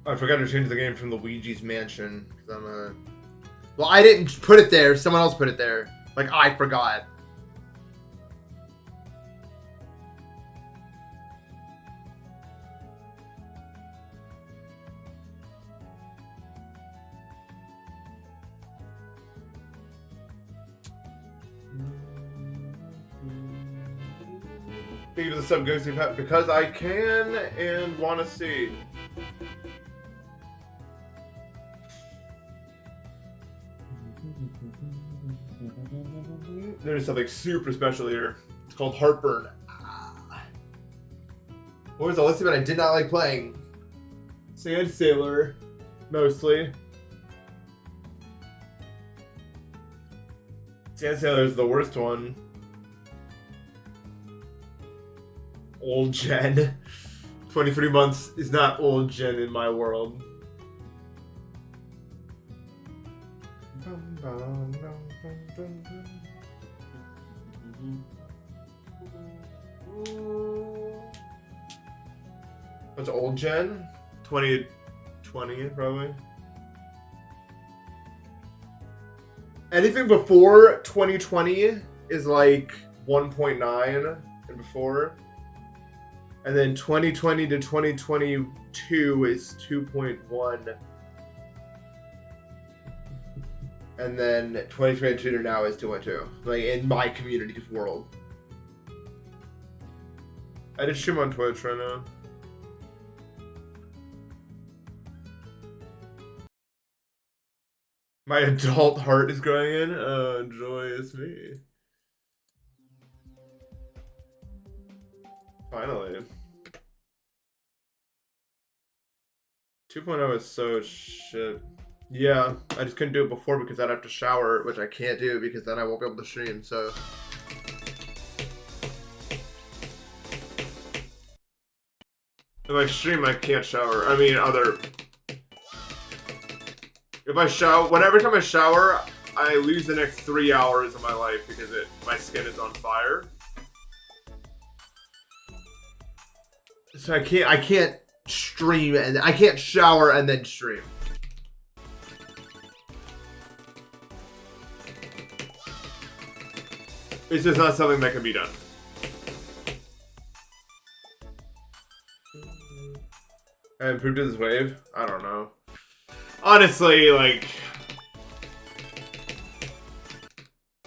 I forgot to change the game from Luigi's Mansion. Cause I'm a... Well, I didn't put it there. Someone else put it there. Like, I forgot. Thank you for the sub, Ghosty Pet, because I can and want to see. There's something super special here. It's called Heartburn. What was the list that I did not like playing? Sand Sailor, mostly. Sand Sailor is the worst one. Old gen. 23 months is not old gen in my world. What's old gen? 2020 probably. Anything before 2020 is like 1.9 and before. And then 2020 to 2022 is 2.1. And then 2022 to now is 2.2. Like in my community's world. I just stream on Twitch right now. My adult heart is growing in. Oh, joyous me. Finally. 2.0 is so shit. Yeah, I just couldn't do it before because I'd have to shower, which I can't do because then I won't be able to stream, so. If I stream, I can't shower. I mean, if I shower, whenever time I shower, I lose the next 3 hours of my life because my skin is on fire. So I can't stream and I can't shower and then stream. It's just not something that can be done. I improved this wave? I don't know. Honestly, like...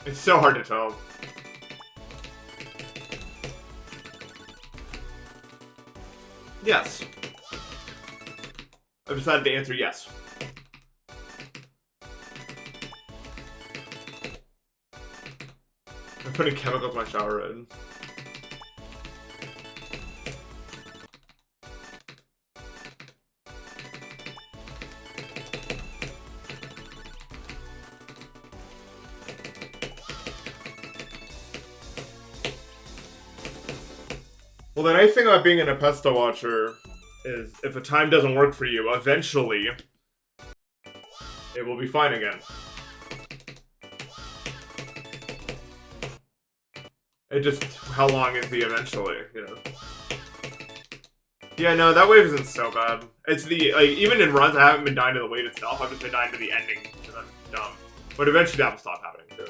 It's so hard to tell. Yes. I've decided to answer yes. I'm putting chemicals in my shower head. Well, the nice thing about being an Npesta watcher is if a time doesn't work for you, eventually it will be fine again. It just, how long is the eventually, you know? Yeah, no, that wave isn't so bad. It's the, like, even in runs, I haven't been dying to the wave itself, I've just been dying to the ending, because I'm dumb. But eventually that will stop happening, too.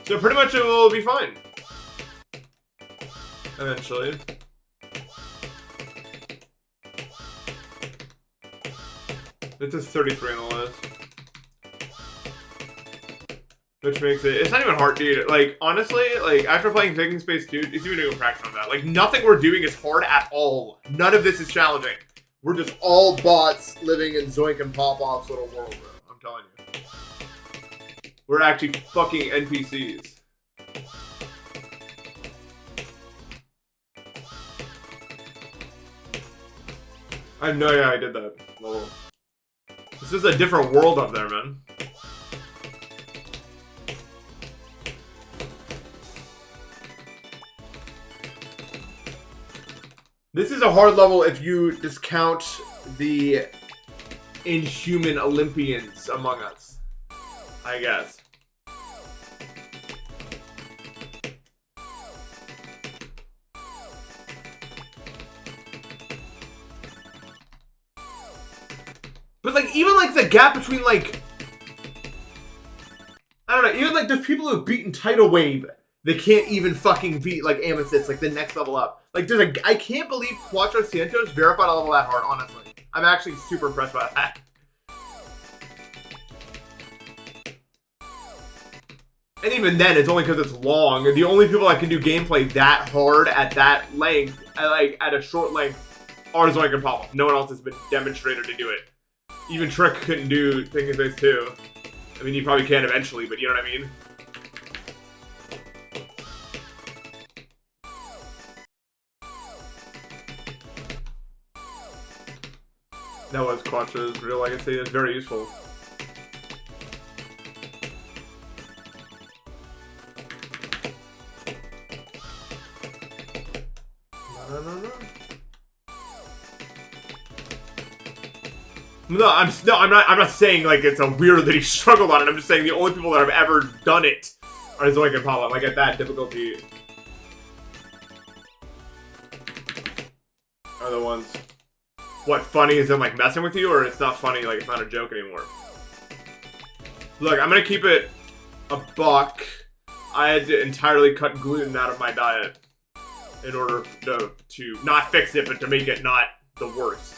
So pretty much it will be fine. Eventually. This is 33 on the list. Which makes it, it's not even hard, dude. Like, honestly, like, after playing Taking Space 2, it's even doing a fraction of that. Like, nothing we're doing is hard at all. None of this is challenging. We're just all bots living in Zoink and Pop-Off's little world, bro. I'm telling you. We're actually fucking NPCs. I have no idea I did that. Lol. This is a different world up there, man. This is a hard level if you discount the inhuman Olympians among us, I guess. But like, even like the gap between like, I don't know, even like there's people who've beaten Tidal Wave, they can't even fucking beat like Amethyst, like the next level up. Like there's a, I can't believe Cuatro Santos verified a level that hard, honestly. I'm actually super impressed by that. And even then, it's only because it's long. The only people that can do gameplay that hard at that length, at a short length, are Zoink and Paul. No one else has been demonstrated to do it. Even Trick couldn't do Thinking Space 2. I mean, you probably can eventually, but you know what I mean? That was Quatra's real legacy. It's very useful. No, I'm not saying like it's a weird that he struggled on it. I'm just saying the only people that have ever done it are Zoink and Paula, like at that difficulty, are the ones. What, funny is them like messing with you, or it's not funny, like it's not a joke anymore? Look, I'm gonna keep it a buck. I had to entirely cut gluten out of my diet in order to not fix it, but to make it not the worst.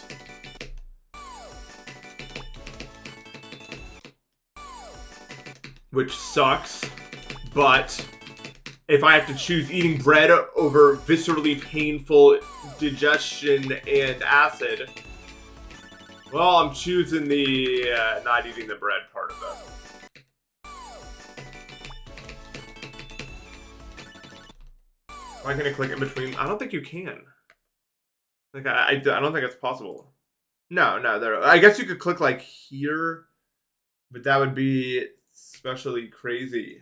Which sucks, but if I have to choose eating bread over viscerally painful digestion and acid, well, I'm choosing the not eating the bread part of it. Why can't I click in between? I don't think you can. Like I don't think it's possible. No, there. I guess you could click like here, but that would be especially crazy.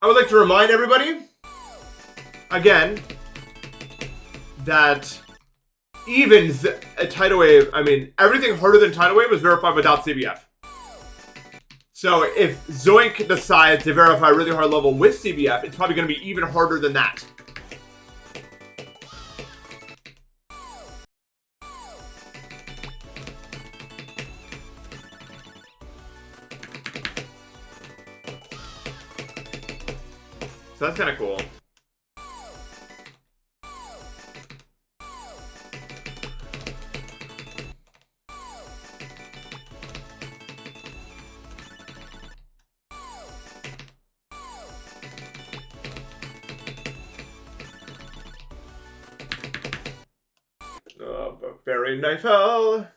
I would like to remind everybody, again, that even a Tidal Wave, I mean, everything harder than Tidal Wave was verified without CBF. So if Zoink decides to verify a really hard level with CBF, it's probably going to be even harder than that. So that's kind of cool. Oh, but very nice. Yeah,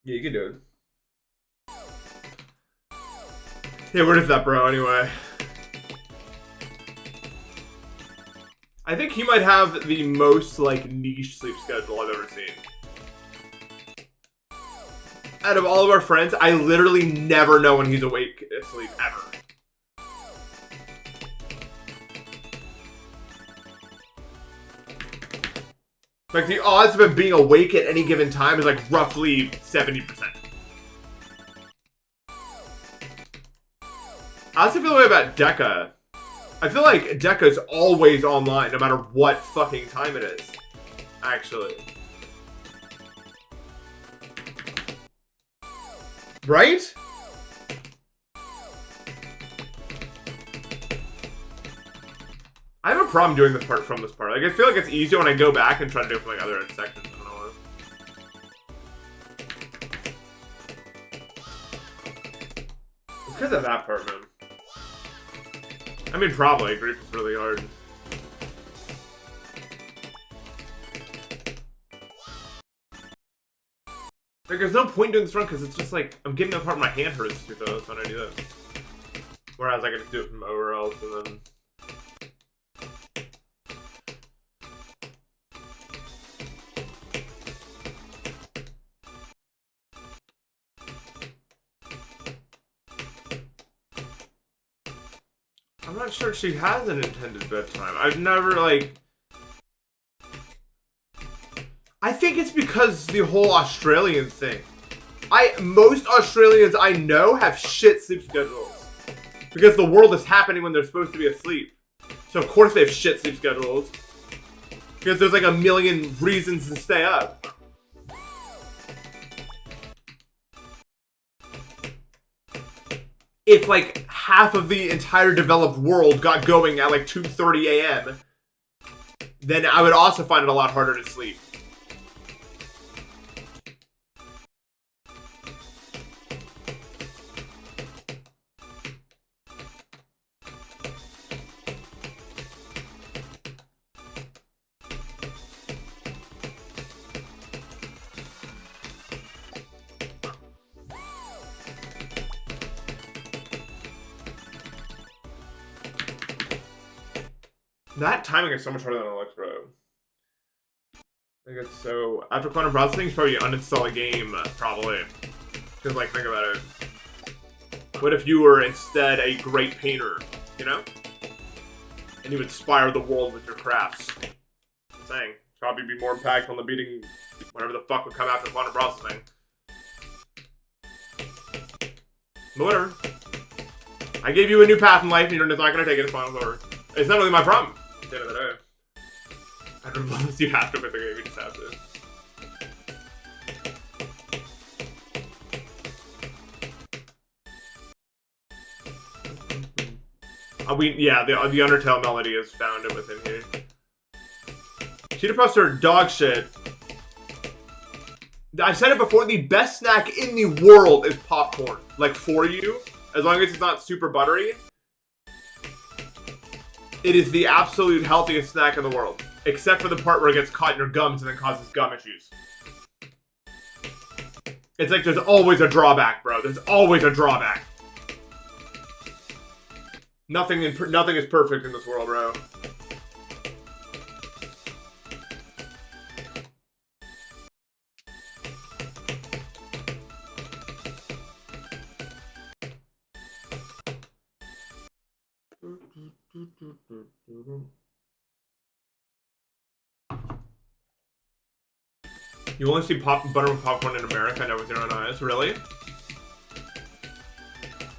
you can do it. Yeah, where is that bro anyway? I think he might have the most, like, niche sleep schedule I've ever seen. Out of all of our friends, I literally never know when he's awake asleep, ever. Like, the odds of him being awake at any given time is, like, roughly 70%. I also feel the way about Deca. I feel like Deca's always online, no matter what fucking time it is. Actually. Right? I have a problem doing this part from this part. Like, I feel like it's easier when I go back and try to do it from like other sections. I don't know. It's because of that part, man. I mean, probably. Grief is really hard. Like, there's no point doing this run because it's just like, I'm getting the part where my hand hurts too fast when I do this. Whereas I can just do it from over else and then... I'm not sure she has an intended bedtime. I've never, like... I think it's because the whole Australian thing. Most Australians I know have shit sleep schedules. Because the world is happening when they're supposed to be asleep. So of course they have shit sleep schedules. Because there's like a million reasons to stay up. If like half of the entire developed world got going at like 2:30 a.m., then I would also find it a lot harder to sleep. That timing is so much harder than it looks, bro. I think it's so... After quantum processing, you should probably uninstall a game, probably. Because, like, think about it. What if you were instead a great painter, you know? And you inspire the world with your crafts. I'm saying. Probably be more impactful than beating whatever the fuck would come after quantum processing. But whatever. I gave you a new path in life, and you're not going to take it. It's fine, whatever. It's not really my problem. At the end of the day. I don't know if you have to, but the game, you just have to. Yeah, the Undertale melody is found within here. Cheetah Puffs are dog shit. I've said it before, the best snack in the world is popcorn. Like, for you, as long as it's not super buttery. It is the absolute healthiest snack in the world. Except for the part where it gets caught in your gums and then causes gum issues. It's like there's always a drawback, bro. There's always a drawback. Nothing is perfect in this world, bro. You only see buttermilk popcorn in America, not with your own eyes. Really?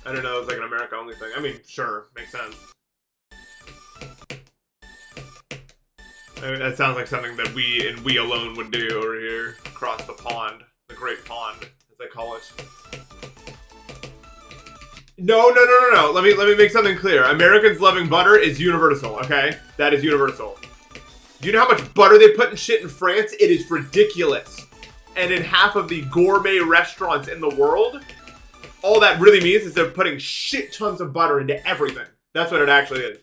I don't know, it's like an America only thing. I mean, sure, makes sense. I mean, that sounds like something that we and we alone would do over here, across the pond, the Great Pond, as they call it. No. Let me make something clear. Americans loving butter is universal, okay? That is universal. Do you know how much butter they put in shit in France? It is ridiculous. And in half of the gourmet restaurants in the world, all that really means is they're putting shit tons of butter into everything. That's what it actually is.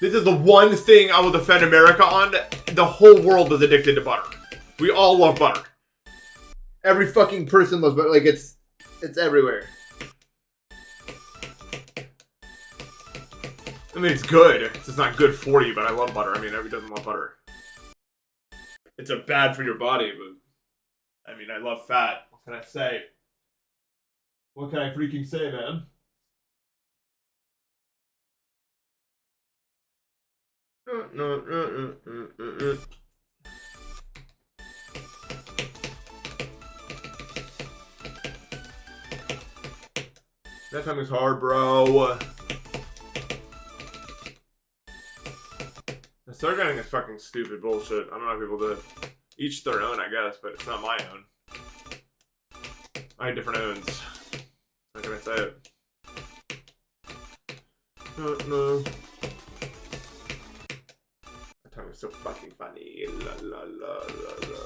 This is the one thing I will defend America on. The whole world is addicted to butter. We all love butter. Every fucking person loves butter. Like, it's everywhere. I mean, it's good. It's just not good for you, but I love butter. I mean, everybody doesn't love butter. It's bad for your body, but... I mean, I love fat. What can I say? What can I freaking say, man? That time is hard, bro. The Circadian is fucking stupid bullshit. I don't know how people do it. Each their own, I guess, but it's not my own. I have different owns. How can I say it? No. That time is so fucking funny. La la la la la.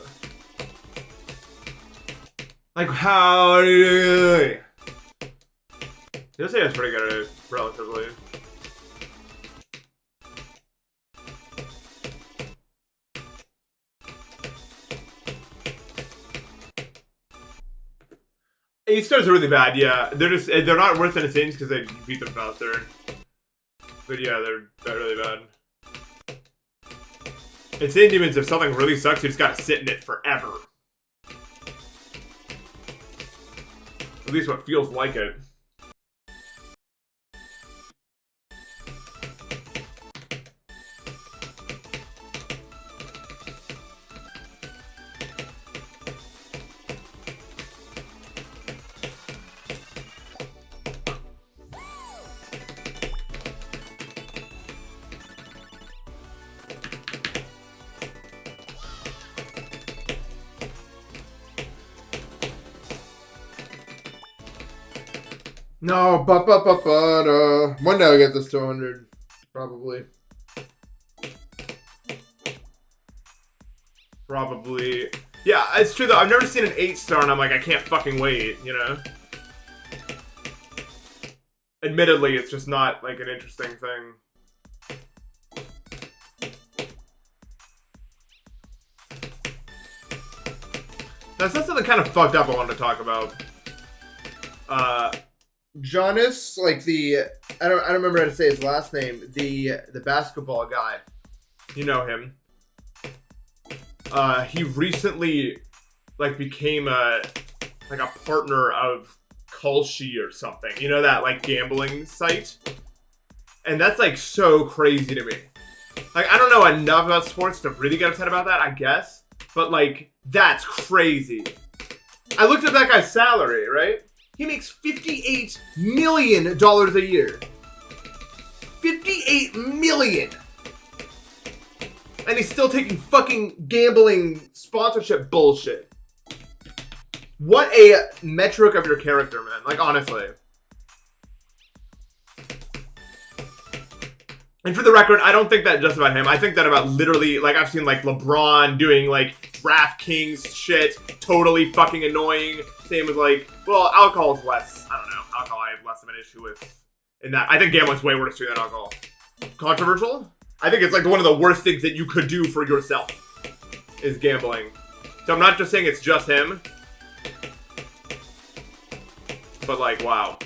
Like, how are you doing? You'll say it's pretty good at it, relatively. East stars are really bad, yeah. They're not worth any things because they beat them faster. But yeah, they're really bad. Insane Demons, if something really sucks, you just gotta sit in it forever. At least what feels like it. No, one day I'll get this to 100, probably. Probably. Yeah, it's true though. I've never seen an 8-star and I'm like, I can't fucking wait, you know? Admittedly, it's just not like an interesting thing. That's something kind of fucked up I wanted to talk about. Jonas, like I don't remember how to say his last name. The basketball guy. You know him. He recently like became a partner of qalli or something. You know that like gambling site? And that's like so crazy to me. Like I don't know enough about sports to really get upset about that, I guess. But like that's crazy. I looked up that guy's salary, right? He makes $58 million a year. $58 million! And he's still taking fucking gambling sponsorship bullshit. What a metric of your character, man. Like, honestly. And for the record, I don't think that just about him. I think that about literally, like, I've seen, like, LeBron doing, like, DraftKings shit. Totally fucking annoying. Same with, like, well, alcohol is less. I don't know. Alcohol I have less of an issue with. In that, I think gambling's way worse than alcohol. Controversial? I think it's, like, one of the worst things that you could do for yourself. Is gambling. So I'm not just saying it's just him. But, like, wow.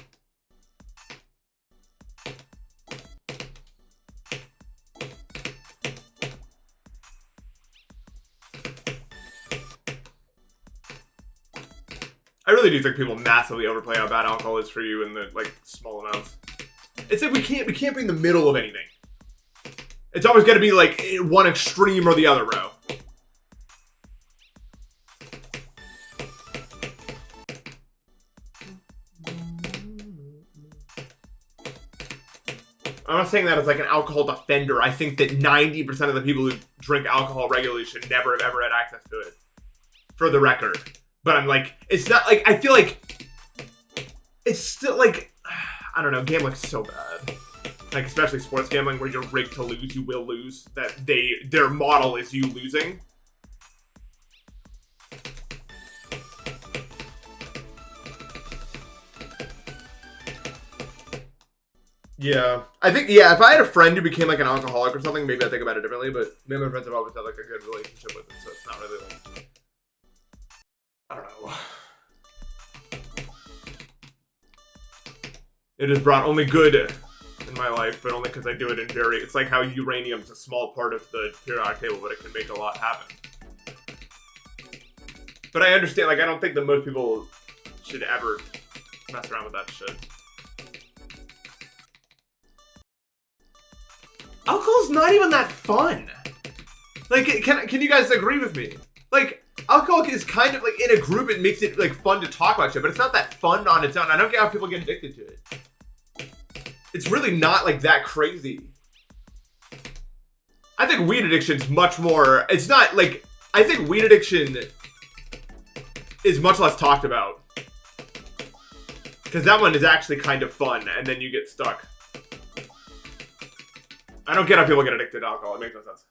I really do think people massively overplay how bad alcohol is for you in the like small amounts. It's like we can't be in the middle of anything. It's always got to be like one extreme or the other, bro. I'm not saying that as like an alcohol defender. I think that 90% of the people who drink alcohol regularly should never have ever had access to it. For the record. But I'm like, it's not like, I feel like it's still like, I don't know, gambling's so bad. Like, especially sports gambling where you're rigged to lose, you will lose. That their model is you losing. Yeah. I think, yeah, if I had a friend who became like an alcoholic or something, maybe I'd think about it differently, but me and my friends have always had like a good relationship with it, so it's not really like, I don't know. It has brought only good in my life, but only because I do it in very... It's like how uranium's a small part of the periodic table, but it can make a lot happen. But I understand, like, I don't think that most people should ever mess around with that shit. Alcohol's not even that fun. Like, can you guys agree with me? Like, alcohol is kind of, like, in a group, it makes it, like, fun to talk about shit, but it's not that fun on its own. I don't get how people get addicted to it. It's really not, like, that crazy. I think weed addiction's much more... It's not, like... I think weed addiction is much less talked about. Because that one is actually kind of fun, and then you get stuck. I don't get how people get addicted to alcohol. It makes no sense.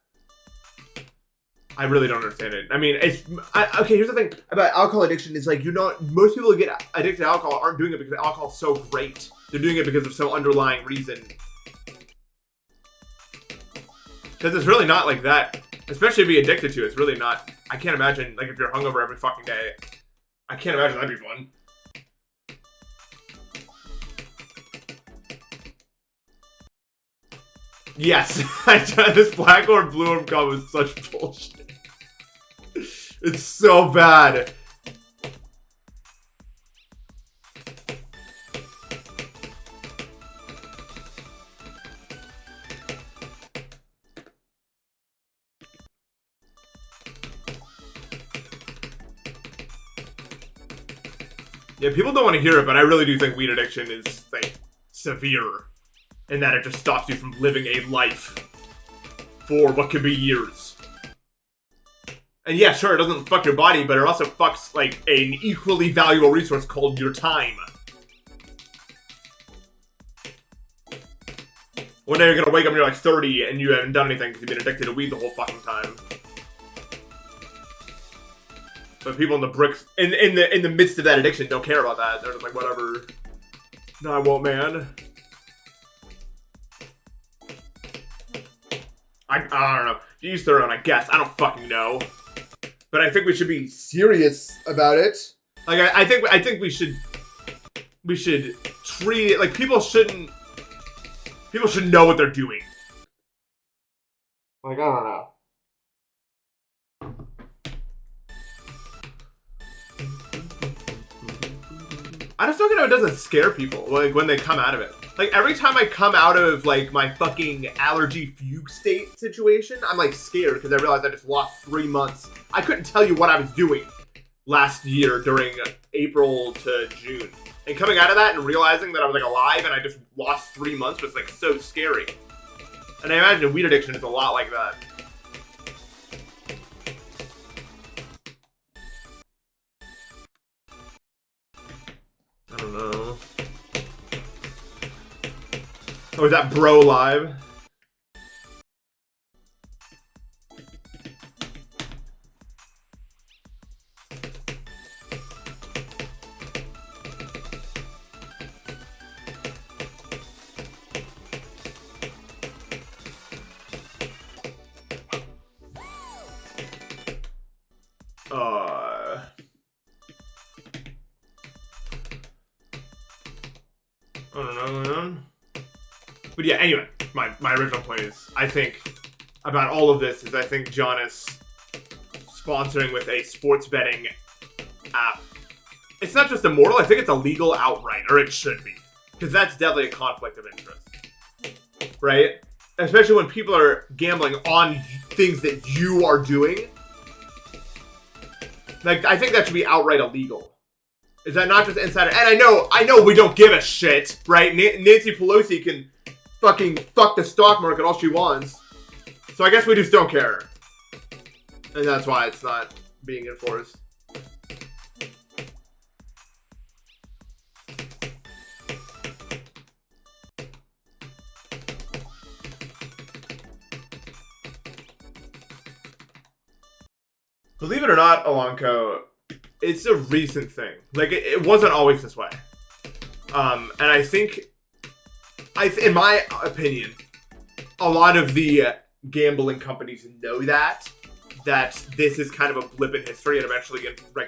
I really don't understand it. I mean, it's... okay, here's the thing about alcohol addiction is, like, you know, most people who get addicted to alcohol aren't doing it because alcohol's so great. They're doing it because of some underlying reason. Because it's really not like that. Especially to be addicted to, it's really not... I can't imagine, like, if you're hungover every fucking day. I can't imagine that'd be fun. Yes, this black or blue orb gum is such bullshit. It's so bad. Yeah, people don't want to hear it, but I really do think weed addiction is, like, severe. In that it just stops you from living a life for what could be years. And yeah, sure, it doesn't fuck your body, but it also fucks, like, an equally valuable resource called your time. One day you're gonna wake up and you're like 30 and you haven't done anything because you've been addicted to weed the whole fucking time. But people in the bricks, in the midst of that addiction, don't care about that. They're just like, whatever. No, I won't, man. I don't know. Use their own, I guess. I don't fucking know. But I think we should be serious about it. Like, I think we should treat it like people should know what they're doing. Like, I don't know. I just don't get how it doesn't scare people, like, when they come out of it. Like, every time I come out of, like, my fucking allergy fugue state situation, I'm, like, scared because I realized I just lost 3 months. I couldn't tell you what I was doing last year during April to June. And coming out of that and realizing that I was, like, alive and I just lost 3 months was, like, so scary. And I imagine weed addiction is a lot like that. I don't know. Oh, is that bro live? I don't know, man. But yeah, anyway, my original point is, I think, about all of this, is I think John is sponsoring with a sports betting app. It's not just immoral, I think it's illegal outright, or it should be. Because that's definitely a conflict of interest. Right? Especially when people are gambling on things that you are doing. Like, I think that should be outright illegal. Is that not just insider? And I know we don't give a shit, right? Nancy Pelosi can fucking fuck the stock market all she wants. So I guess we just don't care. And that's why it's not being enforced. Believe it or not, Alonco, it's a recent thing. Like, it wasn't always this way. And I think, in my opinion, a lot of the gambling companies know that this is kind of a blip in history, and eventually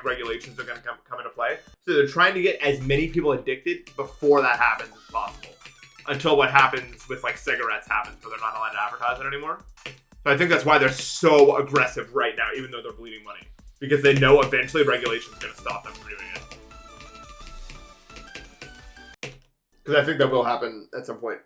regulations are going to come into play. So they're trying to get as many people addicted before that happens as possible. Until what happens with, like, cigarettes happens, where they're not allowed to advertise it anymore. So I think that's why they're so aggressive right now, even though they're bleeding money. Because they know eventually regulation's going to stop them from doing it. Because I think that will happen at some point.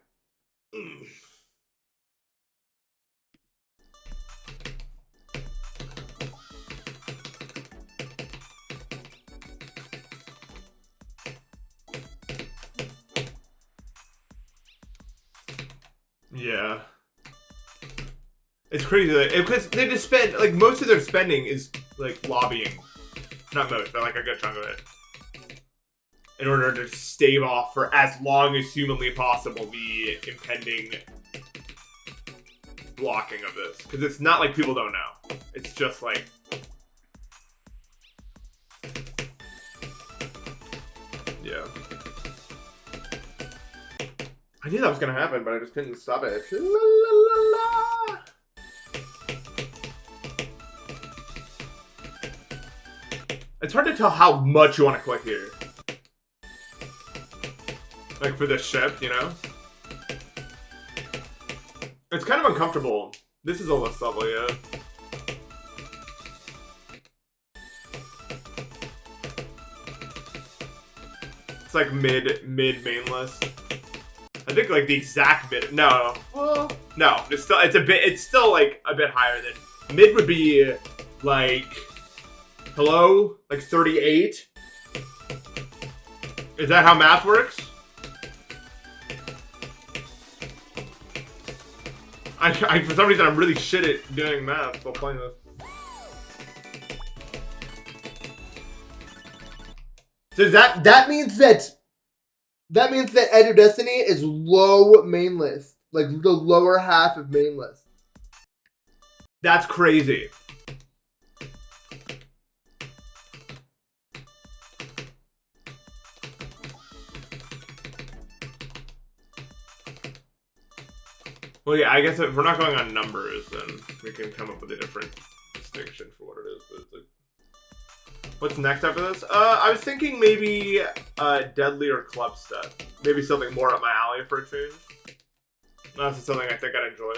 Yeah. It's crazy because they just spend, like, most of their spending is, like, lobbying. Not most, but, like, a good chunk of it. In order to stave off for as long as humanly possible the impending blocking of this. Because it's not like people don't know. It's just like... Yeah. I knew that was going to happen, but I just couldn't stop it. La, la, la, la. It's hard to tell how much you want to click here. Like for this ship, you know? It's kind of uncomfortable. This is a list level, yeah. It's like mid main list. I think like the exact mid. No, well, no. It's still like a bit higher than mid would be like. Hello? Like 38? Is that how math works? I for some reason I'm really shit at doing math while playing this. So that means that Edge of Destiny is low main list. Like the lower half of main list. That's crazy. Well, yeah, I guess if we're not going on numbers, then we can come up with a different distinction for what it is. But it's like, what's next after this? I was thinking maybe Deadly or Club Step. Maybe something more up my alley for a change. That's something I think I'd enjoy.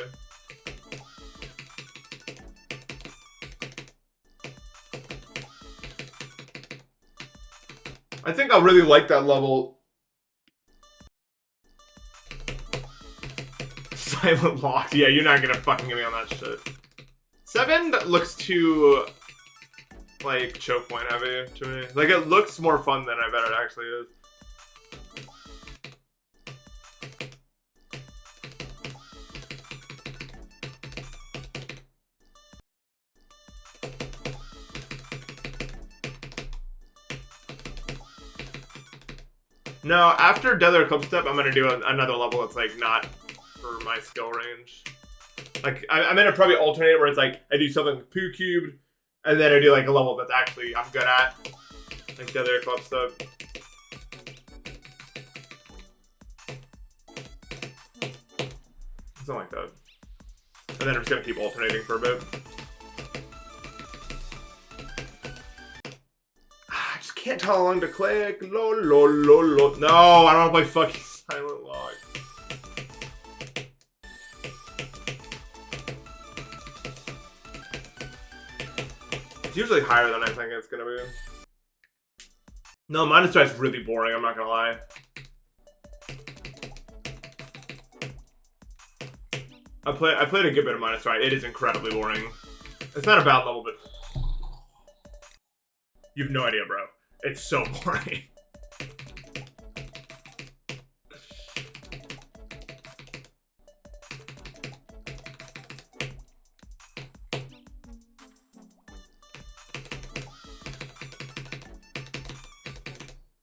I think I'll really like that level. Silent lock. Yeah, you're not gonna fucking get me on that shit. 7 looks too, like, choke point heavy to me. Like, it looks more fun than I bet it actually is. No, after Deadly or Club Step, I'm gonna do another level that's, like, not for my skill range. Like, I'm gonna probably alternate where it's like, I do something with Poocubed, and then I do like a level that's actually I'm good at. Like Deadly or Club Step. Something like that. And then I'm just gonna keep alternating for a bit. I just can't tell how long to click. No, I don't wanna play fucking Silent Log. It's usually higher than I think it's gonna be. No, minus try is really boring, I'm not gonna lie. I played a good bit of minus try. It is incredibly boring. It's not a bad level, but you have no idea, bro. It's so boring.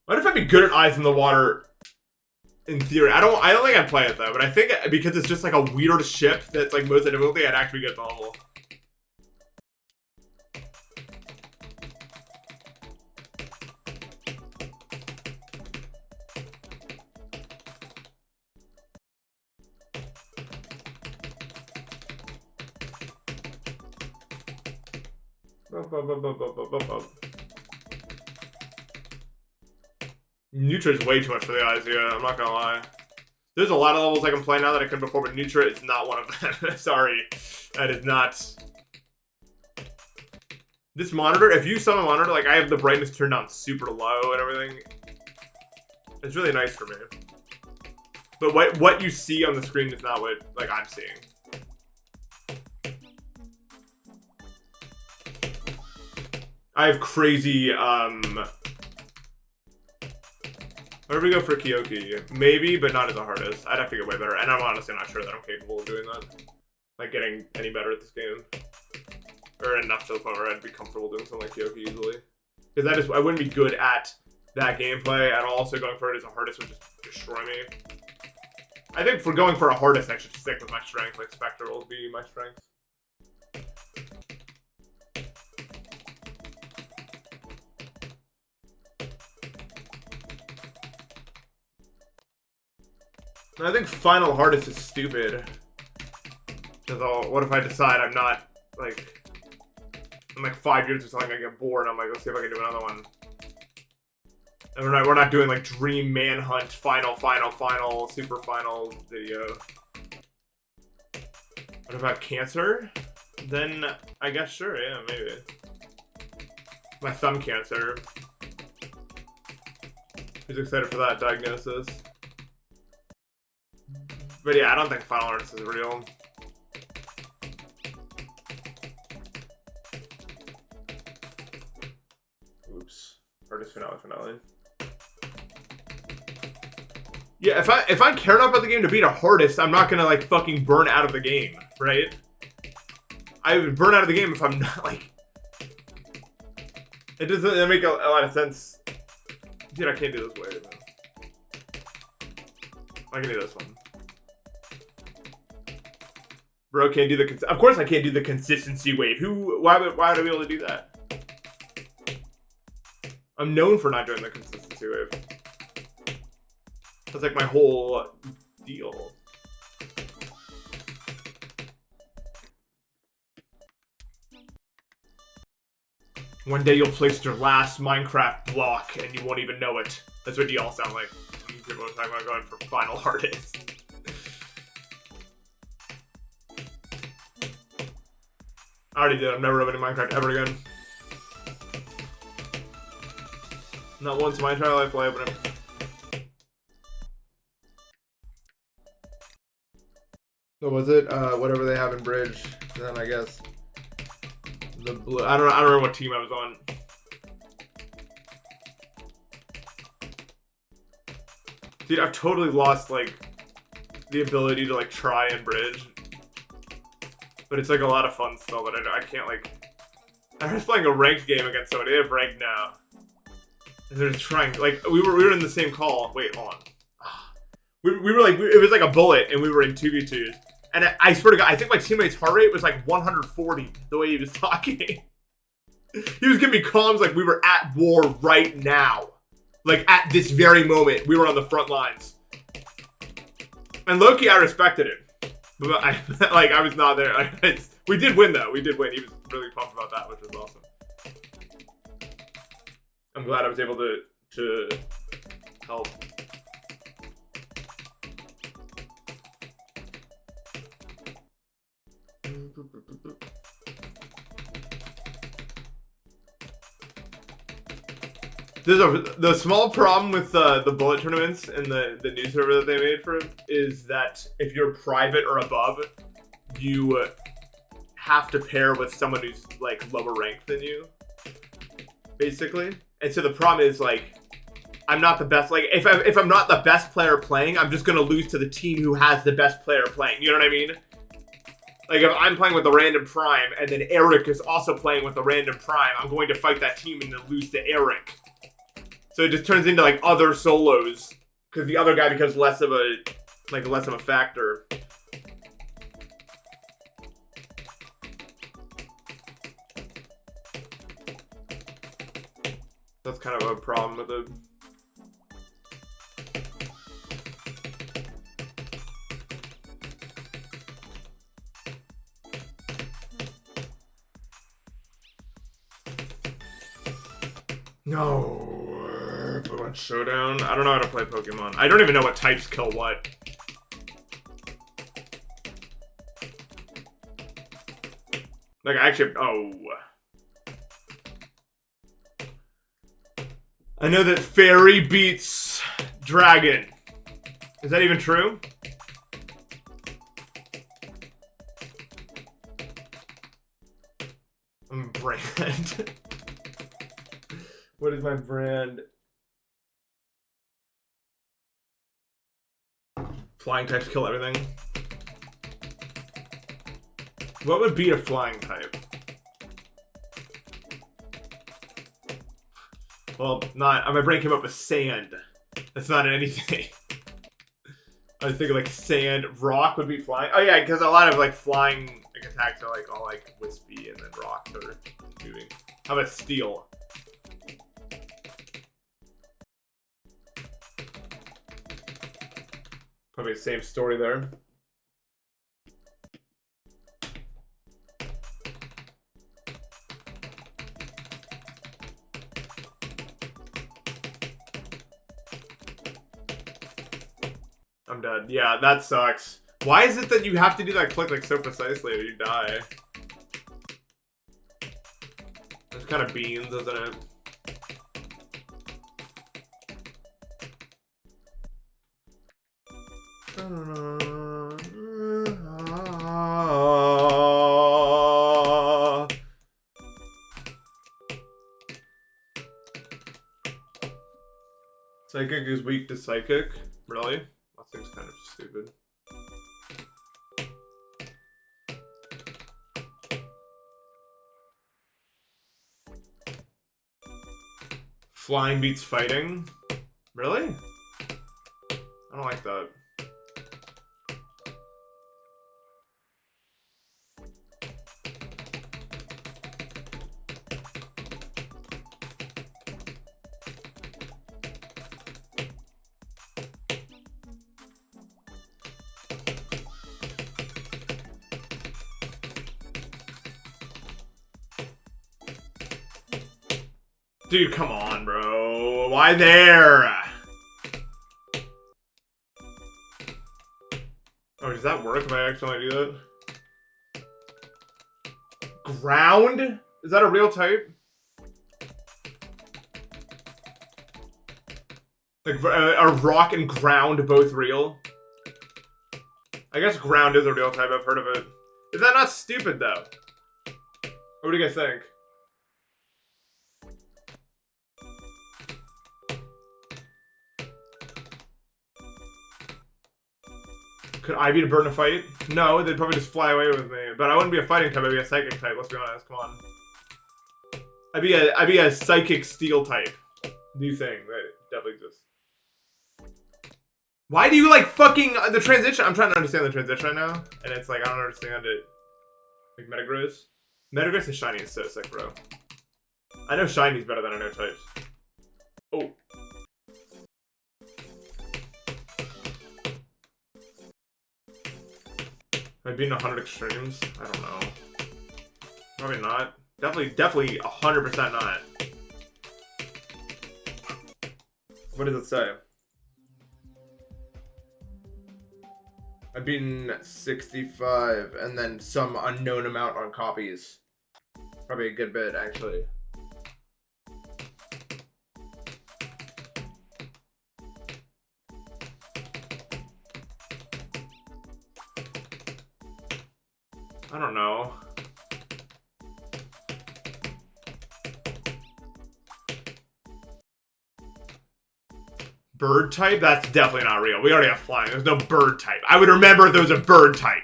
What if I'd be good at Eyes in the Water? In theory, I don't think I'd play it though. But I think because it's just like a weird ship that's like most difficulty, I'd actually get the level. Nutra is way too much for the eyes, yeah, I'm not gonna lie. There's a lot of levels I can play now that I couldn't before, but Nutra is not one of them. Sorry. That is not. This monitor, if you saw my monitor, like I have the brightness turned down super low and everything. It's really nice for me. But what you see on the screen is not what like I'm seeing. I have crazy, where do we go for Kyoki? Maybe, but not as a hardest. I'd have to get way better, and I'm honestly not sure that I'm capable of doing that. Like, getting any better at this game. Or enough to the point where I'd be comfortable doing something like Kyoki easily. Because I wouldn't be good at that gameplay at all, so going for it as a hardest would just destroy me. I think for going for a hardest, I should stick with my strength. Like, Spectre will be my strength. I think final hardest is stupid. Because what if I decide I'm not, like, in like 5 years or something, I get bored, I'm like, let's see if I can do another one. And we're not doing like Dream Manhunt final, super final video. What about cancer? Then I guess sure, yeah, maybe. My thumb cancer. Who's excited for that diagnosis? But yeah, I don't think Final Artist is real. Oops. Artist finale. Yeah, if I care enough about the game to beat a hardest, I'm not gonna like fucking burn out of the game, right? I would burn out of the game if I'm not like. It doesn't make a lot of sense. Dude, I can't do this way. I can do this one. Bro can't do the. Of course, I can't do the consistency wave. Why would I be able to do that? I'm known for not doing the consistency wave. That's like my whole deal. One day you'll place your last Minecraft block and you won't even know it. That's what y'all sound like. People are talking about going for final artists. I already did. I'm never opening Minecraft ever again. Not once in my entire life will I open it. What was it? Whatever they have in Bridge. Then I guess The blue. I don't remember what team I was on. Dude, I've totally lost like the ability to like try and bridge. But it's like a lot of fun still, but I can't like. I was playing a ranked game against somebody. They have ranked now. And they're just trying, like, we were in the same call. Wait, hold on. We were like, it was like a bullet, and we were in 2v2s. And I swear to God, I think my teammate's heart rate was like 140, the way he was talking. He was giving me comms like we were at war right now. Like, at this very moment, we were on the front lines. And low-key, I respected it. But I was not there. We did win, though. We did win. He was really pumped about that, which was awesome. I'm glad I was able to help. The small problem with the bullet tournaments and the new server that they made for it is that if you're private or above, you have to pair with someone who's like lower ranked than you, basically. And so the problem is like, I'm not the best. Like if I'm not the best player playing, I'm just gonna lose to the team who has the best player playing. You know what I mean? Like if I'm playing with a random prime and then Eric is also playing with a random prime, I'm going to fight that team and then lose to Eric. So it just turns into like other solos because the other guy becomes less of a factor. That's kind of a problem with it. No. Pokemon Showdown? I don't know how to play Pokemon. I don't even know what types kill what. Like, actually, oh. I know that Fairy beats Dragon. Is that even true? I'm a brand. What is my brand? Flying types kill everything. What would be a flying type? Well, not. My brain came up with sand. That's not anything. I was thinking like sand. Rock would be flying. Oh yeah, because a lot of like flying like, attacks are like all like wispy, and then rocks are moving. How about steel? Probably the same story there. I'm dead. Yeah, that sucks. Why is it that you have to do that click like so precisely or you die? It's kind of beans, isn't it? Psychic is weak to psychic? Really? That seems kind of stupid. Flying beats fighting? Really? I don't like that. Dude, come on, bro. Why there? Oh, does that work if I actually do that? Ground? Is that a real type? Like, are rock and ground both real? I guess ground is a real type. I've heard of it. Is that not stupid, though? What do you guys think? Could I be the bird in a fight? No, they'd probably just fly away with me. But I wouldn't be a fighting type, I'd be a psychic type, let's be honest, come on. I'd be a psychic steel type. New thing that definitely exists. Why do you like fucking the transition? I'm trying to understand the transition right now. And it's like, I don't understand it. Like Metagross? Metagross and Shiny is so sick, bro. I know Shiny's better than I know types. Oh. Have I beaten 100 extremes? I don't know. Probably not. Definitely 100% not. What does it say? I've beaten 65 and then some unknown amount on copies. Probably a good bit, actually. I don't know. Bird type? That's definitely not real. We already have flying. There's no bird type. I would remember if there was a bird type.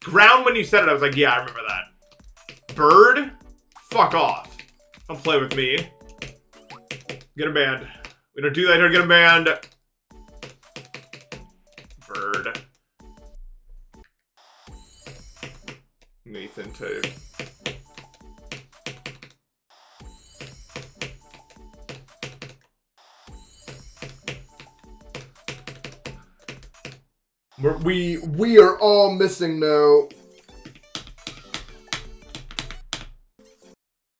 Ground, when you said it, I was like, yeah, I remember that. Bird? Fuck off. Don't play with me. Get him banned. We don't do that here. Get him banned. Bird. Nathan type. We are all missing now.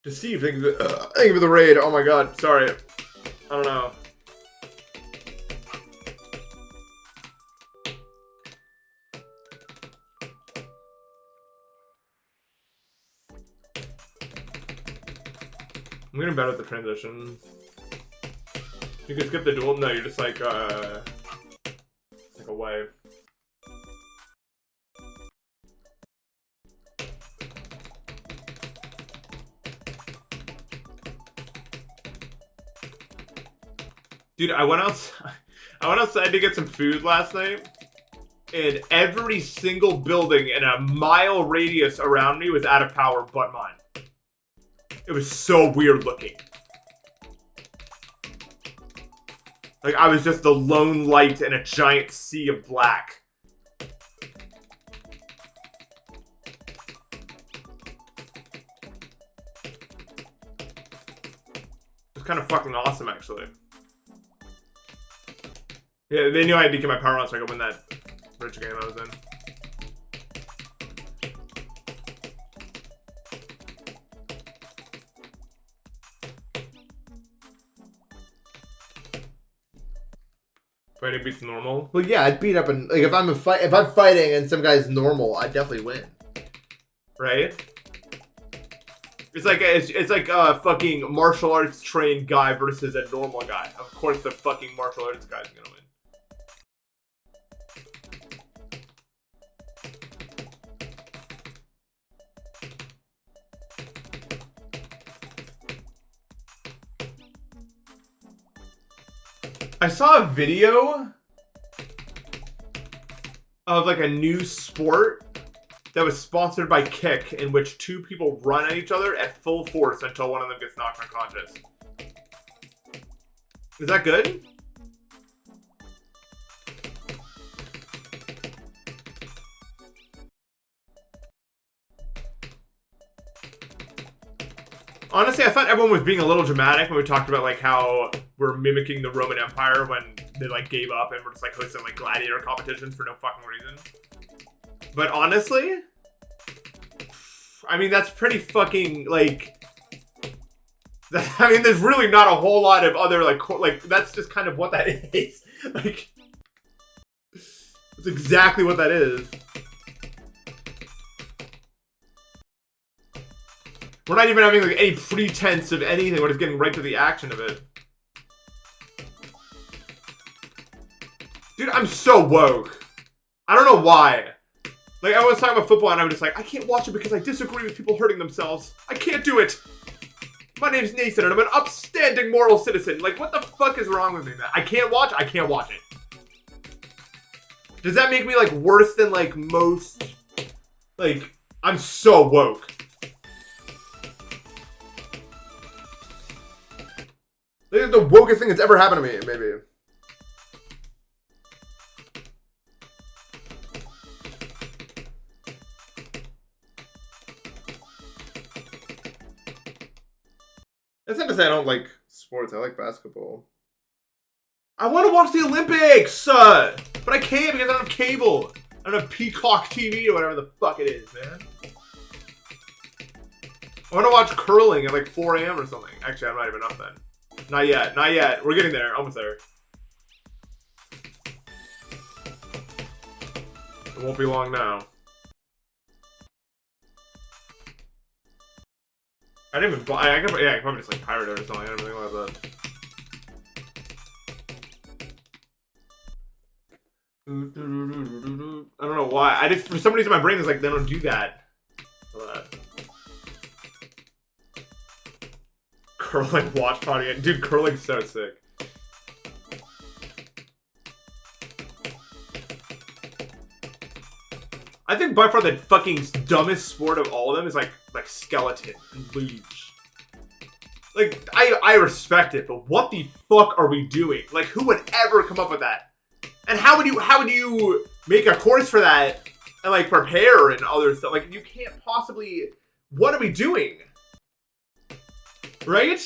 Deceived. Thank you for the raid. Oh my god. Sorry. I don't know. I'm getting better at the transition. You can skip the duel. No, you're just like away. Dude, I went outside to get some food last night, and every single building in a mile radius around me was out of power but mine. It was so weird looking. Like, I was just the lone light in a giant sea of black. It's kind of fucking awesome, actually. Yeah, they knew I had to get my power on so I could win that rich game I was in. Fighting beats normal. Well, yeah, I'd beat up and like if I'm fighting and some guy's normal, I'd definitely win. Right? It's like a fucking martial arts trained guy versus a normal guy. Of course, the fucking martial arts guy's gonna win. I saw a video of like a new sport that was sponsored by Kick, in which two people run at each other at full force until one of them gets knocked unconscious. Is that good? Honestly, I thought everyone was being a little dramatic when we talked about like how we're mimicking the Roman Empire when they like gave up and we're just like hosting like gladiator competitions for no fucking reason. But honestly, I mean, that's pretty fucking like, I mean, there's really not a whole lot of other, like, that's just kind of what that is. Like, that's exactly what that is. We're not even having, like, any pretense of anything. We're just getting right to the action of it. Dude, I'm so woke. I don't know why. Like, I was talking about football and I'm just like, I can't watch it because I disagree with people hurting themselves. I can't do it. My name's Nathan and I'm an upstanding moral citizen. Like, what the fuck is wrong with me, man? I can't watch it. Does that make me, like, worse than, like, most... Like, I'm so woke. This is the wokest thing that's ever happened to me, maybe. That's not to say I don't like sports. I like basketball. I want to watch the Olympics! But I can't because I don't have cable. I don't have Peacock TV or whatever the fuck it is, man. I want to watch curling at like 4 a.m. or something. Actually, I'm not even up then. Not yet. Not yet. We're getting there. Almost there. It won't be long now. I didn't even buy. I could, yeah, I could probably just like pirate it or something. I didn't really think about that. I don't know why. I just, for some reason, my brain is like, they don't do that. Curling watch party. Dude, curling's so sick. I think by far the fucking dumbest sport of all of them is like skeleton and luge. Like, I respect it, but what the fuck are we doing? Like, who would ever come up with that? And how would you make a course for that and like prepare and other stuff? Like, you can't possibly. What are we doing? Right?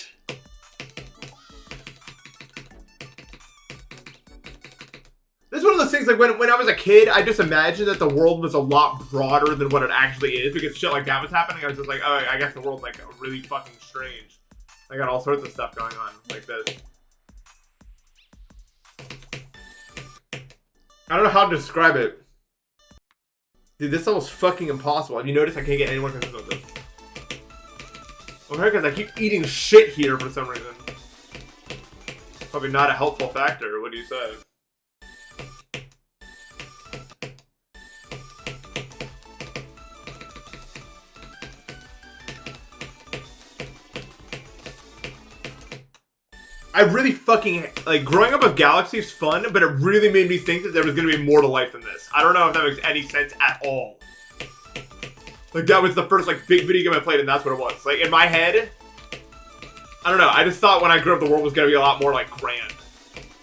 This is one of those things, like, when I was a kid, I just imagined that the world was a lot broader than what it actually is, because shit like that was happening. I was just like, oh, I guess the world's, like, really fucking strange. I got all sorts of stuff going on, like this. I don't know how to describe it. Dude, this level's fucking impossible. Have you noticed I can't get anyone consistent with this? Okay, because I keep eating shit here for some reason. Probably not a helpful factor, what do you say? I really fucking, like, growing up with Galaxy is fun, but it really made me think that there was going to be more to life than this. I don't know if that makes any sense at all. Like, that was the first, like, big video game I played, and that's what it was. Like, in my head, I don't know, I just thought when I grew up the world was going to be a lot more, like, grand.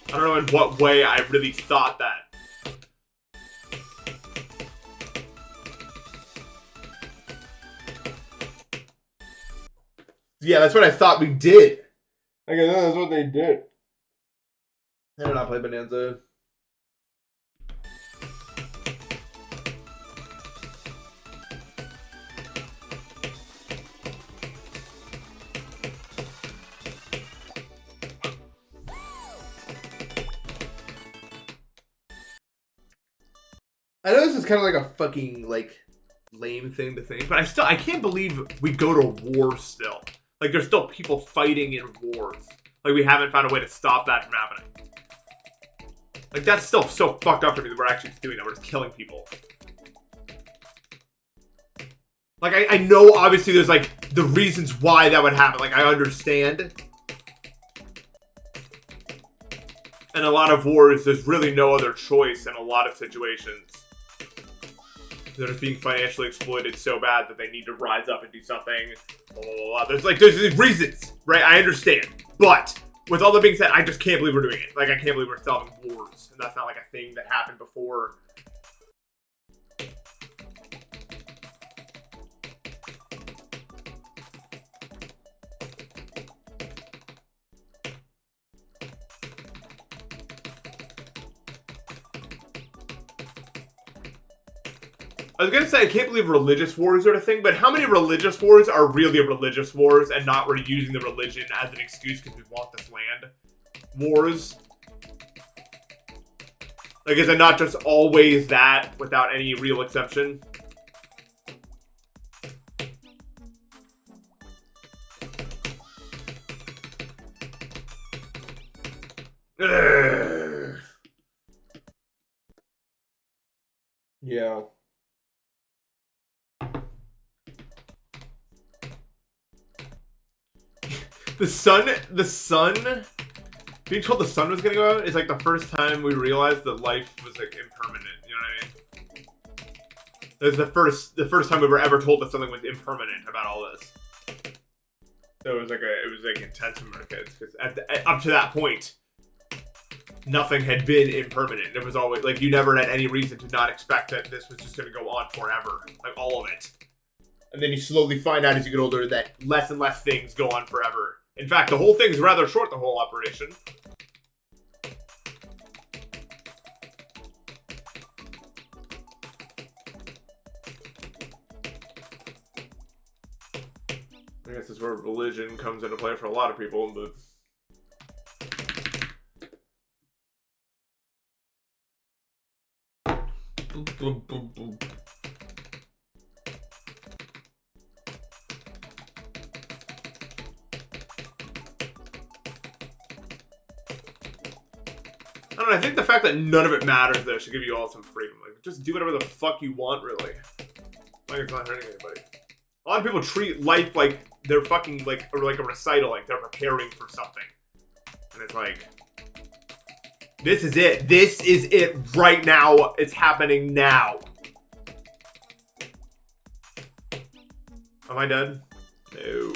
I don't know in what way I really thought that. Yeah, that's what I thought we did. Okay, that's what they did. I did not play Bonanza. I know this is kind of like a fucking, like, lame thing to think, but I can't believe we go to war still. Like, there's still people fighting in wars. Like, we haven't found a way to stop that from happening. Like, that's still so fucked up to me that we're actually doing that. We're just killing people. Like, I know, obviously, there's, like, the reasons why that would happen. Like, I understand. In a lot of wars, there's really no other choice in a lot of situations. They're just being financially exploited so bad that they need to rise up and do something. Blah, blah, blah. There's these reasons, right? I understand. But with all that being said, I just can't believe we're doing it. Like, I can't believe we're solving wars. And that's not like a thing that happened before. I was gonna say, I can't believe religious wars are a thing, but how many religious wars are really religious wars and not we're using the religion as an excuse because we want this land? Wars. Like, is it not just always that without any real exception? Ugh. Yeah. The sun, being told the sun was gonna go out is like the first time we realized that life was like impermanent, you know what I mean? It was the first time we were ever told that something was impermanent about all this. So it was like intense when we were kids, because up to that point, nothing had been impermanent. It was always, like, you never had any reason to not expect that this was just gonna go on forever, like all of it. And then you slowly find out as you get older that less and less things go on forever. In fact, the whole thing's rather short, the whole operation. I guess that's where religion comes into play for a lot of people, but... Boop, boop, boop, boop. I don't know, I think the fact that none of it matters though should give you all some freedom. Like, just do whatever the fuck you want, really. Like, it's not hurting anybody. A lot of people treat life like they're fucking, like, or like a recital, like they're preparing for something. And it's like, this is it. This is it right now. It's happening now. Am I dead? No.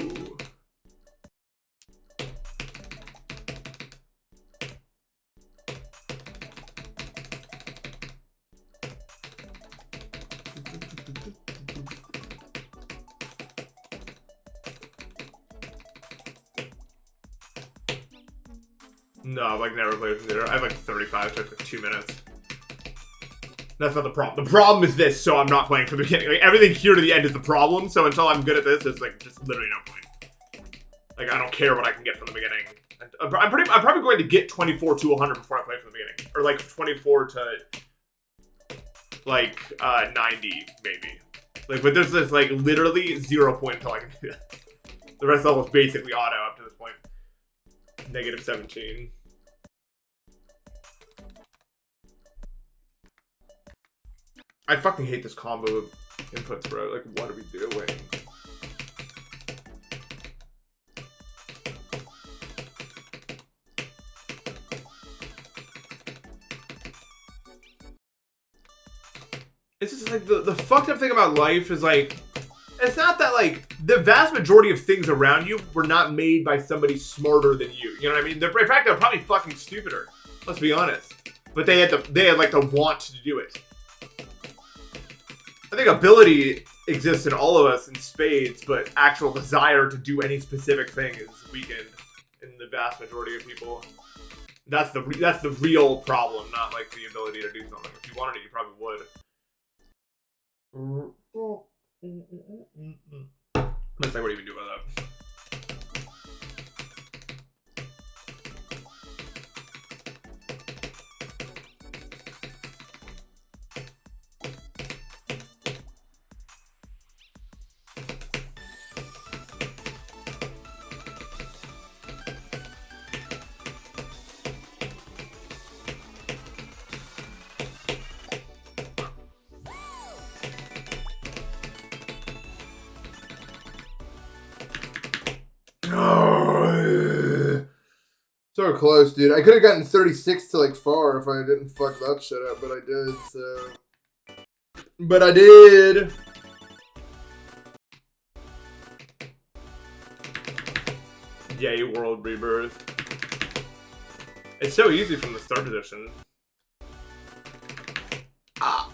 No, I've like never played with computer. I have like 35, it took like 2 minutes. That's not the problem. The problem is this, so I'm not playing from the beginning. Like, everything here to the end is the problem, so until I'm good at this, it's like just literally no point. Like, I don't care what I can get from the beginning. I'm probably going to get 24 to 100 before I play from the beginning. Or like 24 to like 90, maybe. Like, but there's this like literally 0 point until I can do that. The rest of the level is basically auto up to this point. Negative 17. I fucking hate this combo of inputs, bro. Like, what are we doing? It's just like the fucked up thing about life is like, it's not that like the vast majority of things around you were not made by somebody smarter than you. You know what I mean? In fact, they're probably fucking stupider. Let's be honest. But they had like the want to do it. I think ability exists in all of us in spades, but actual desire to do any specific thing is weakened in the vast majority of people. That's the real problem, not like the ability to do something. If you wanted it, you probably would. That's like, what do you even do about that? So close, dude. I could have gotten 36 to like far if I didn't fuck that shit up, but I did, so. But I did. Yay, World Rebirth. It's so easy from the start edition. Ah.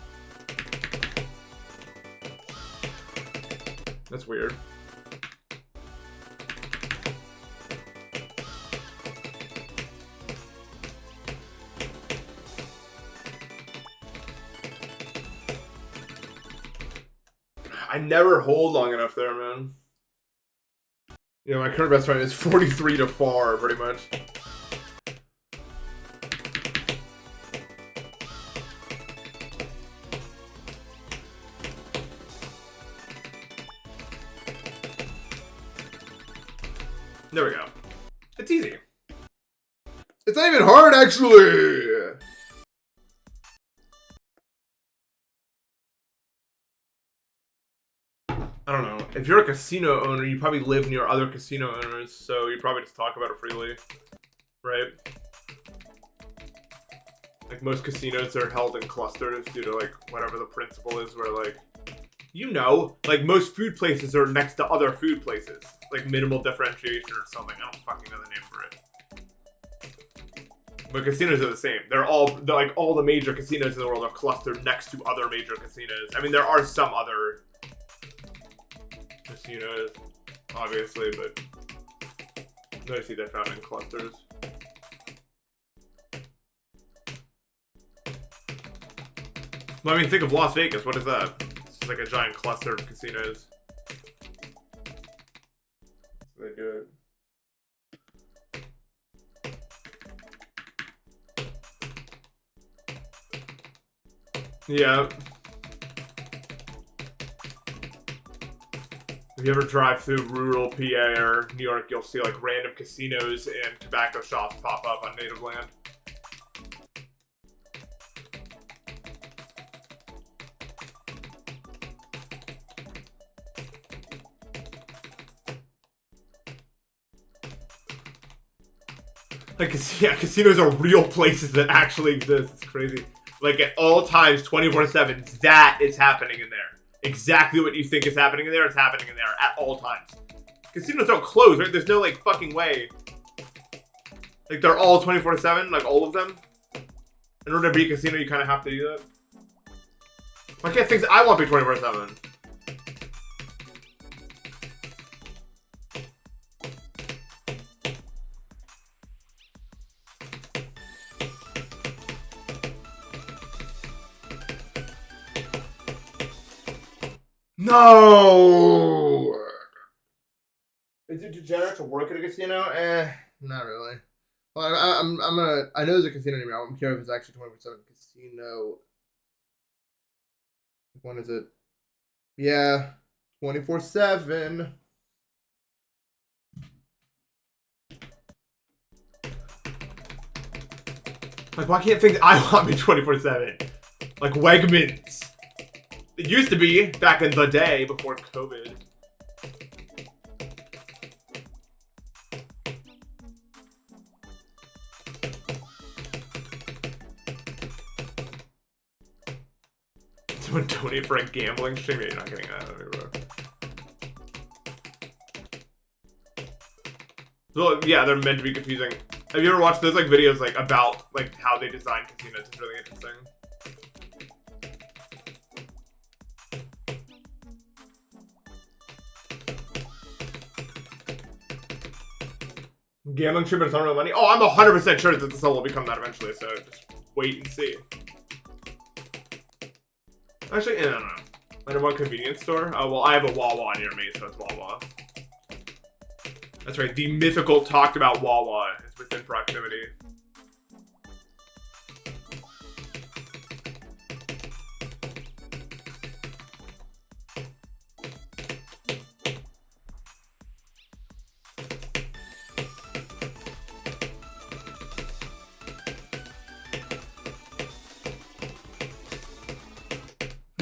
That's weird. I never hold long enough there, man. You know, my current best friend is 43 to far, pretty much. There we go. It's easy. It's not even hard, actually. I don't know. If you're a casino owner, you probably live near other casino owners, so you probably just talk about it freely, right? Like most casinos are held in clusters due to like whatever the principle is, where like, you know, like most food places are next to other food places, like minimal differentiation or something. I don't fucking know the name for it. But casinos are the same. They're like all the major casinos in the world are clustered next to other major casinos. I mean, there are some other casinos, obviously, but I see they're found in clusters. Well, I mean, think of Las Vegas. What is that? It's just like a giant cluster of casinos. So they do it. Yeah. If you ever drive through rural PA or New York, you'll see like random casinos and tobacco shops pop up on native land. Like, yeah, casinos are real places that actually exist. It's crazy. Like at all times, 24/7, that is happening in there. Exactly what you think is happening in there is happening in there at all times. Casinos don't close, right? There's no like fucking way. Like they're all 24/7, like all of them. In order to be a casino, you kind of have to do that. Why can't things I want to be 24/7? No! Is it degenerate to work at a casino? Not really. Well, I know there's a casino near me. I'm curious if it's actually 24/7 casino. When is it? Yeah, 24/7. Like, why can't things I want be 24/7? Like Wegmans. It used to be back in the day before COVID. Someone donate for a gambling stream? Yeah, you're not getting that, bro. Well, yeah, they're meant to be confusing. Have you ever watched those like videos like about like how they design casinos? It's really interesting. Gambling trip and some real money. Oh, I'm 100% sure that this will become that eventually, so just wait and see. Actually, no. I have one convenience store. Oh, well, I have a Wawa near me, so it's Wawa. That's right, the mythical talked about Wawa is within proximity.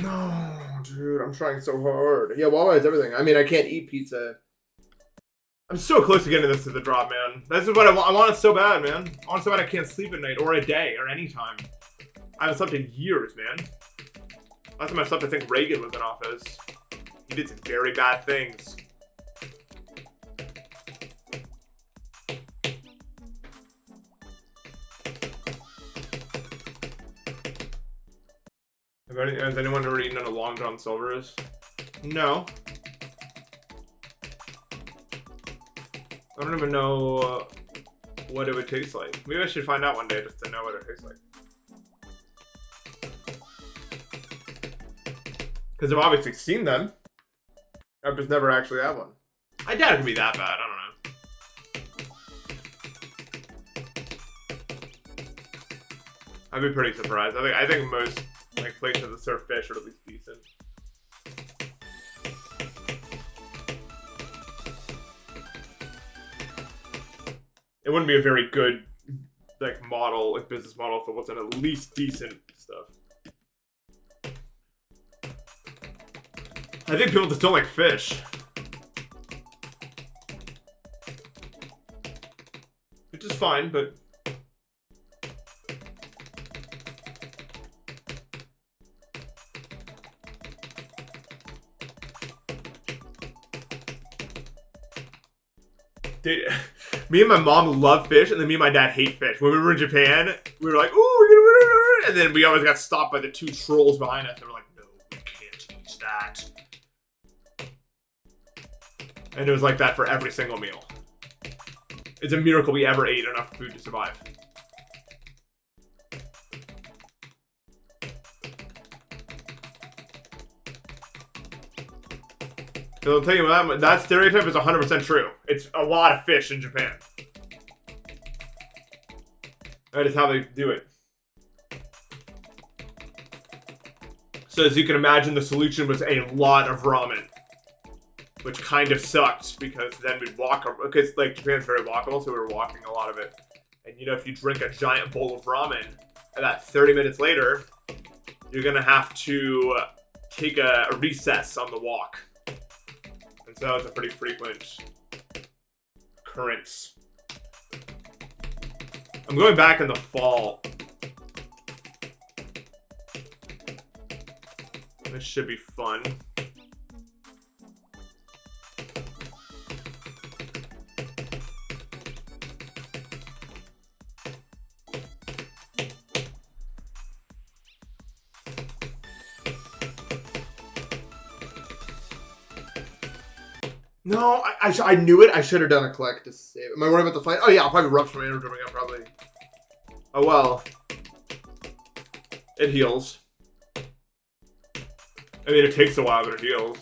No, dude, I'm trying so hard. Yeah, Wawa is everything. I mean, I can't eat pizza. I'm so close to getting this to the drop, man. This is what I want. I want it so bad, man. I want it so bad I can't sleep at night or a day or any time. I haven't slept in years, man. Last time I slept, I think Reagan was in office. He did some very bad things. Has anyone ever eaten at a Long John Silver's? No. I don't even know what it would taste like. Maybe I should find out one day just to know what it tastes like. Because I've obviously seen them. I've just never actually had one. I doubt it could be that bad. I don't know. I'd be pretty surprised. I think most like places that serve fish are at least decent. It wouldn't be a very good like model, like business model if it wasn't at least decent stuff. I think people just don't like fish. Which is fine, but dude, me and my mom love fish, and then me and my dad hate fish. When we were in Japan, we were like, "Ooh, we're gonna," and then we always got stopped by the two trolls behind us. They were like, "No, we can't eat that." And it was like that for every single meal. It's a miracle we ever ate enough food to survive. So I'll tell you what, that stereotype is 100% true. It's a lot of fish in Japan. That is how they do it. So as you can imagine, the solution was a lot of ramen. Which kind of sucked, because then we'd walk, because like Japan's very walkable, so we were walking a lot of it. And you know, if you drink a giant bowl of ramen, and that 30 minutes later, you're gonna have to take a recess on the walk. And so it's a pretty frequent occurrence. I'm going back in the fall. This should be fun. No, I knew it. I should have done a collect to save. Am I worried about the fight? Oh yeah, I'll probably rupture my inner up probably. Oh well. It heals. I mean, it takes a while, but it heals.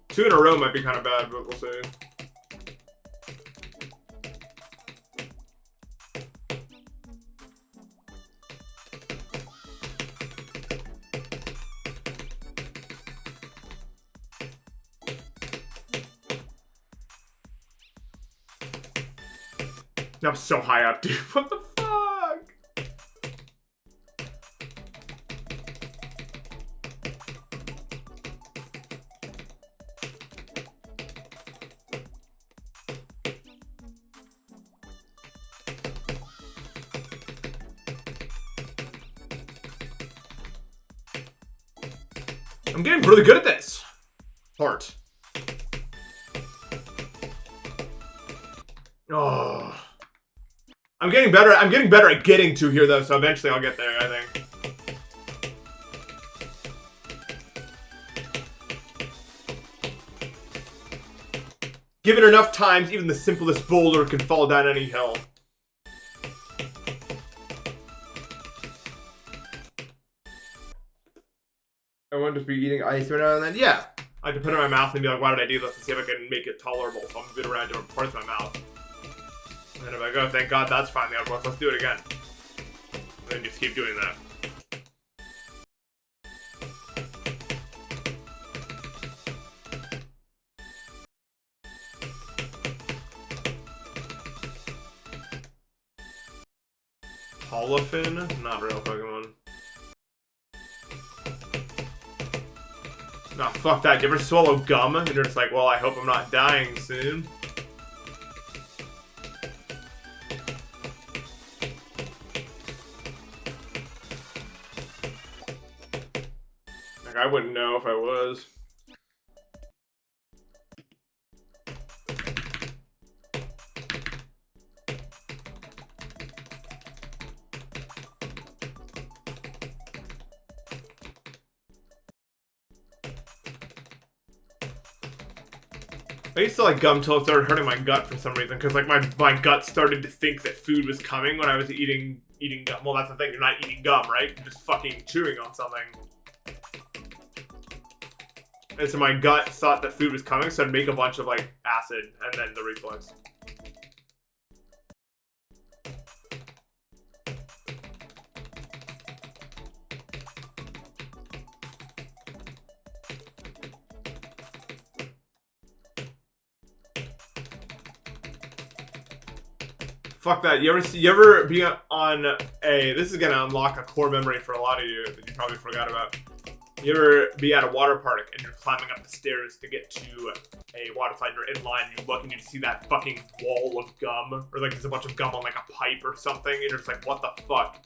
2 in a row might be kind of bad, but we'll see. I'm so high up, dude. What the fuck? I'm getting really good at this part. Oh. I'm getting better at getting to here though, so eventually I'll get there, I think. Given enough times, even the simplest boulder can fall down any hill. I want to be eating ice every now and then. Yeah. I can put it in my mouth and be like, why did I do this? And see if I can make it tolerable. So I'm moving around different parts of my mouth. And then if I go, thank God that's finally out. Let's do it again. And then just keep doing that. Holofin? Not real Pokemon. Nah, fuck that. You ever swallow gum? And you're just like, well, I hope I'm not dying soon. Like, I wouldn't know if I was. I used to like gum till it started hurting my gut for some reason, because like my gut started to think that food was coming when I was eating gum. Well, that's the thing, you're not eating gum, right? You're just fucking chewing on something. And so my gut thought that food was coming, so I'd make a bunch of like acid and then the reflux. Fuck that. You ever be on a, this is gonna unlock a core memory for a lot of you that you probably forgot about. You ever be at a water park and you're climbing up the stairs to get to a water slide and you're in line and you look and you see that fucking wall of gum, or like there's a bunch of gum on like a pipe or something, and you're just like, what the fuck?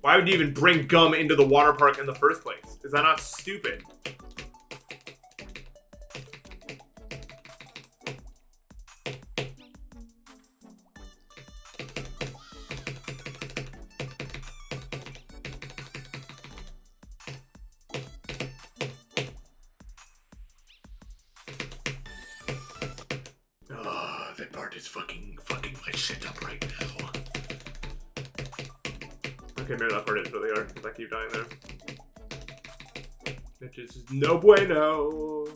Why would you even bring gum into the water park in the first place? Is that not stupid? That part is fucking my shit up right now. Okay, maybe that part is really hard because I keep dying there. It just is no bueno.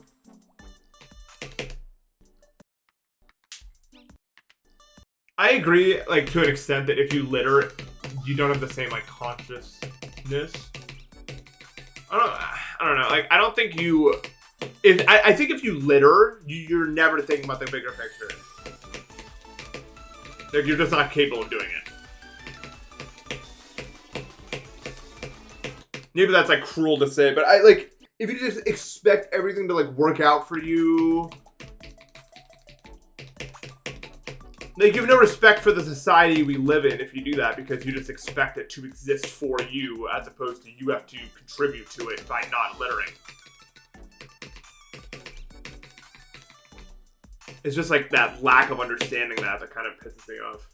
I agree, like, to an extent that if you litter, you don't have the same, like, consciousness. I don't know. Like, I don't think you... I think if you litter, you're never thinking about the bigger picture. Like, you're just not capable of doing it. Maybe that's, like, cruel to say, but like, if you just expect everything to, like, work out for you... Like, you have no respect for the society we live in if you do that, because you just expect it to exist for you, as opposed to you have to contribute to it by not littering. It's just like that lack of understanding that kind of pisses me off.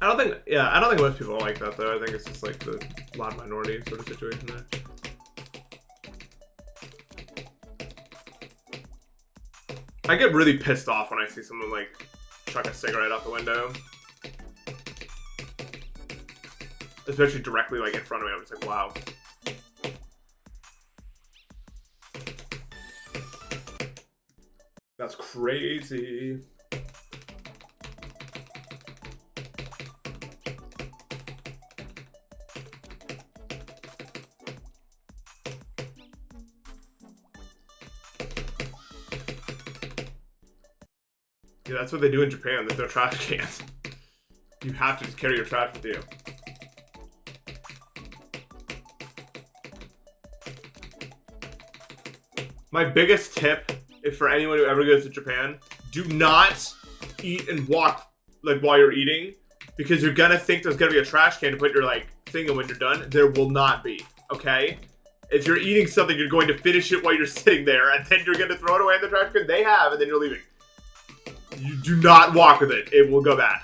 I don't think most people like that though. I think it's just like the loud minority sort of situation there. I get really pissed off when I see someone like chuck a cigarette out the window. Especially directly like in front of me. I'm just like, wow. That's crazy. Yeah, that's what they do in Japan. There's no trash cans. You have to just carry your trash with you. My biggest tip is for anyone who ever goes to Japan, do not eat and walk like while you're eating, because you're gonna think there's gonna be a trash can to put your like thing in when you're done. There will not be, okay? If you're eating something, you're going to finish it while you're sitting there, and then you're gonna throw it away in the trash can they have, and then you're leaving. You do not walk with it. It will go bad.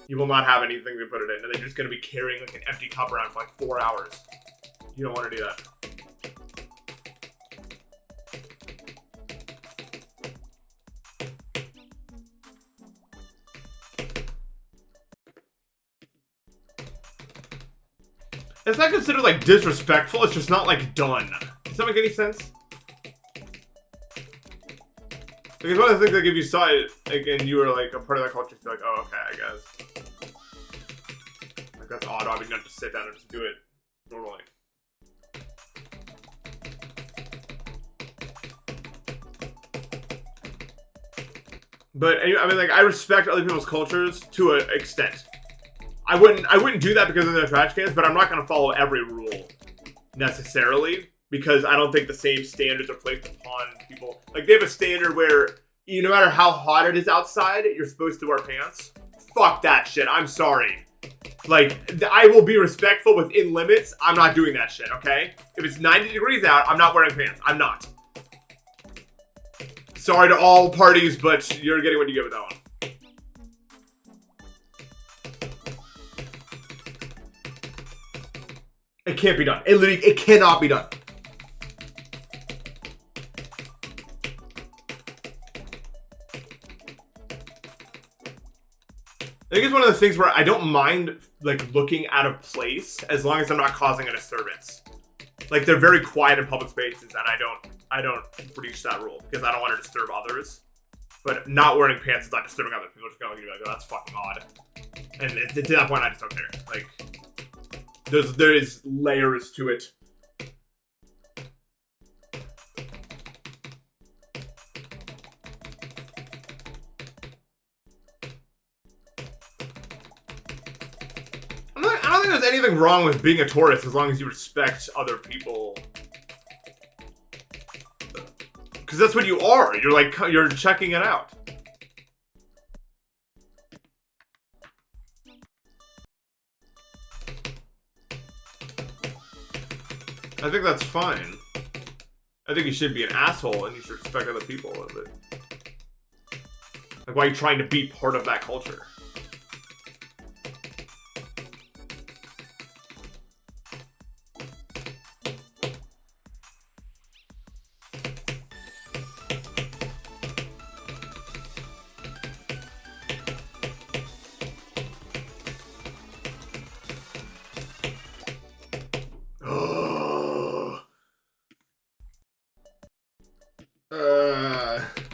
You will not have anything to put it in, and then you're just gonna be carrying like an empty cup around for like 4 hours. You don't want to do that. It's not considered like disrespectful, it's just not like done. Does that make any sense? Like, it's one of the things like if you saw it like, and you were like a part of that culture, you're like, oh, okay, I guess. Like, that's odd, obviously not just sit down and just do it normally. But I mean, like, I respect other people's cultures to an extent. I wouldn't do that because of their trash cans, but I'm not gonna follow every rule necessarily, because I don't think the same standards are placed upon people. Like, they have a standard where no matter how hot it is outside, you're supposed to wear pants. Fuck that shit. I'm sorry. Like, I will be respectful within limits. I'm not doing that shit, okay? If it's 90 degrees out, I'm not wearing pants. I'm not. Sorry to all parties, but you're getting what you get with that one. It can't be done. It cannot be done. I think it's one of those things where I don't mind like looking out of place as long as I'm not causing a disturbance. Like they're very quiet in public spaces, and I don't breach that rule because I don't want to disturb others. But not wearing pants is not disturbing other people. Just going to be like, oh, that's fucking odd. And to that point, I just don't care. Like, there is layers to it. I don't think there's anything wrong with being a tourist as long as you respect other people. Because that's what you are. You're like, you're checking it out. I think that's fine. I think you should be an asshole and you should respect other people a little bit. Like, why are you trying to be part of that culture?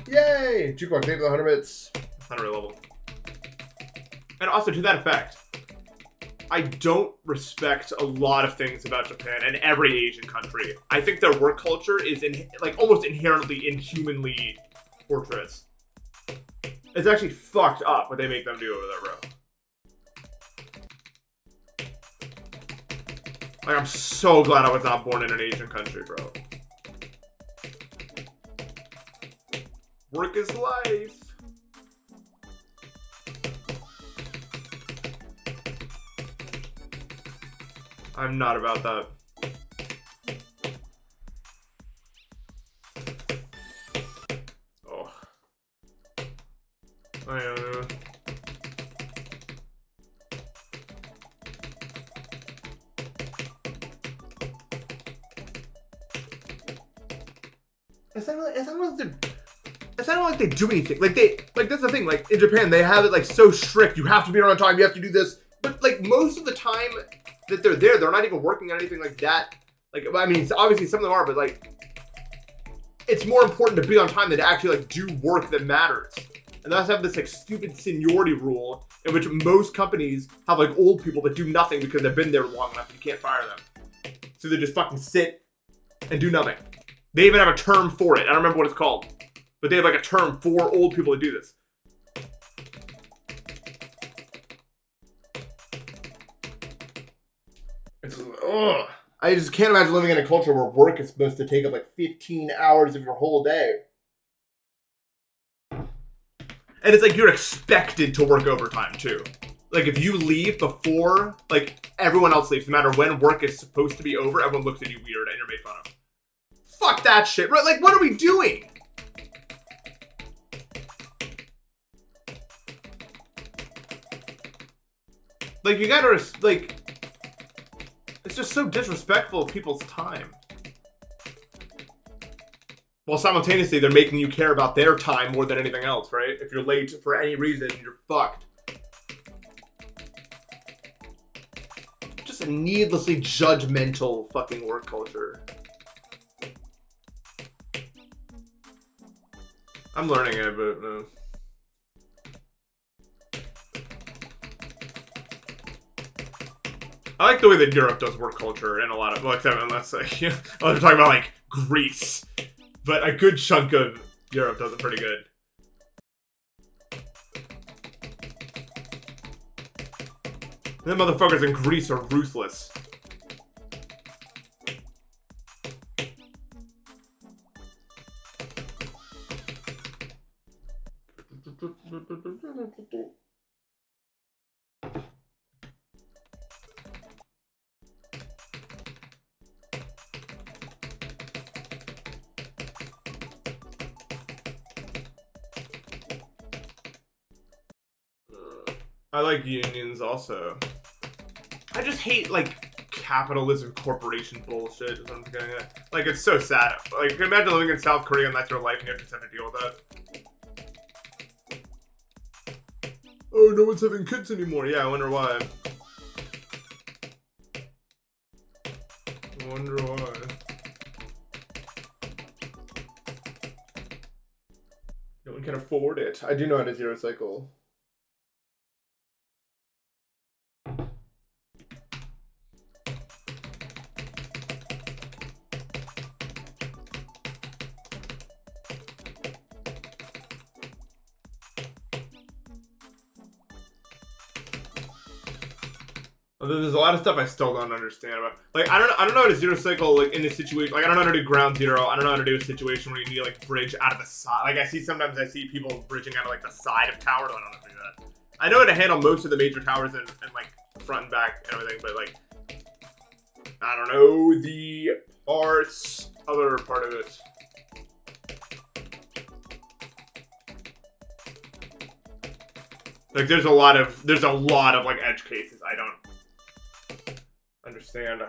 Yay! Jukebox, name of the 100 bits. 100 level. And also, to that effect, I don't respect a lot of things about Japan and every Asian country. I think their work culture is like almost inherently inhumanly torturous. It's actually fucked up what they make them do over there, bro. Like, I'm so glad I was not born in an Asian country, bro. Work is life. I'm not about that. Oh. I don't know. It's not like they do anything. Like that's the thing. Like in Japan, they have it like so strict. You have to be on time. You have to do this. But like most of the time that they're there, they're not even working on anything like that. Like, I mean, obviously some of them are, but like, it's more important to be on time than to actually like do work that matters. And they also have this like stupid seniority rule in which most companies have like old people that do nothing because they've been there long enough and you can't fire them. So they just fucking sit and do nothing. They even have a term for it. I don't remember what it's called. But they have like a term for old people to do this. Ugh. I just can't imagine living in a culture where work is supposed to take up like 15 hours of your whole day. And it's like you're expected to work overtime too. Like if you leave before like everyone else leaves, no matter when work is supposed to be over, everyone looks at you weird and you're made fun of. Fuck that shit, right? Like what are we doing? Like you gotta like, it's just so disrespectful of people's time. While simultaneously, they're making you care about their time more than anything else, right? If you're late for any reason, you're fucked. Just a needlessly judgmental fucking work culture. I'm learning it, but no. I like the way that Europe does work culture in a lot of, well, except unless like, you know, unless we're talking about like Greece, but a good chunk of Europe does it pretty good. The motherfuckers in Greece are ruthless. I like unions also. I just hate like capitalism corporation bullshit is what I'm getting at. Like it's so sad. Like imagine living in South Korea and that's your life and you have to have to deal with that. Oh no one's having kids anymore. Yeah, I wonder why. I wonder why. No one can afford it. I do know how to zero cycle. There's a lot of stuff I still don't understand about. Like, I don't know how to zero cycle, like, in this situation. Like, I don't know how to do ground zero. I don't know how to do a situation where you need to, like, bridge out of the side. Like, sometimes I see people bridging out of, like, the side of towers. I don't know how to do that. I know how to handle most of the major towers and like, front and back and everything, but, like, I don't know the other part of it. Like, there's a lot of, like, edge cases I don't understand.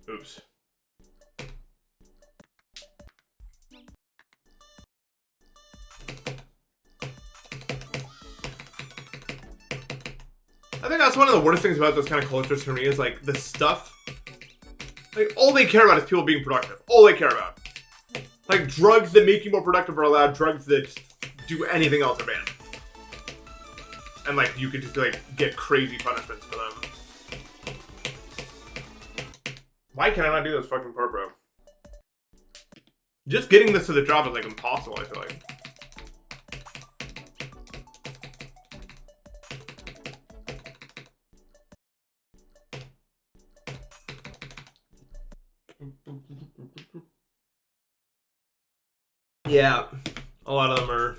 Oops. I think that's one of the worst things about those kind of cultures for me is, like, the stuff, like, all they care about is people being productive. All they care about. Like, drugs that make you more productive are allowed, drugs that do anything else are banned. And, like, you could just, like, get crazy punishments for them. Why can I not do this fucking part, bro? Just getting this to the job is, like, impossible, I feel like. Yeah, a lot of them are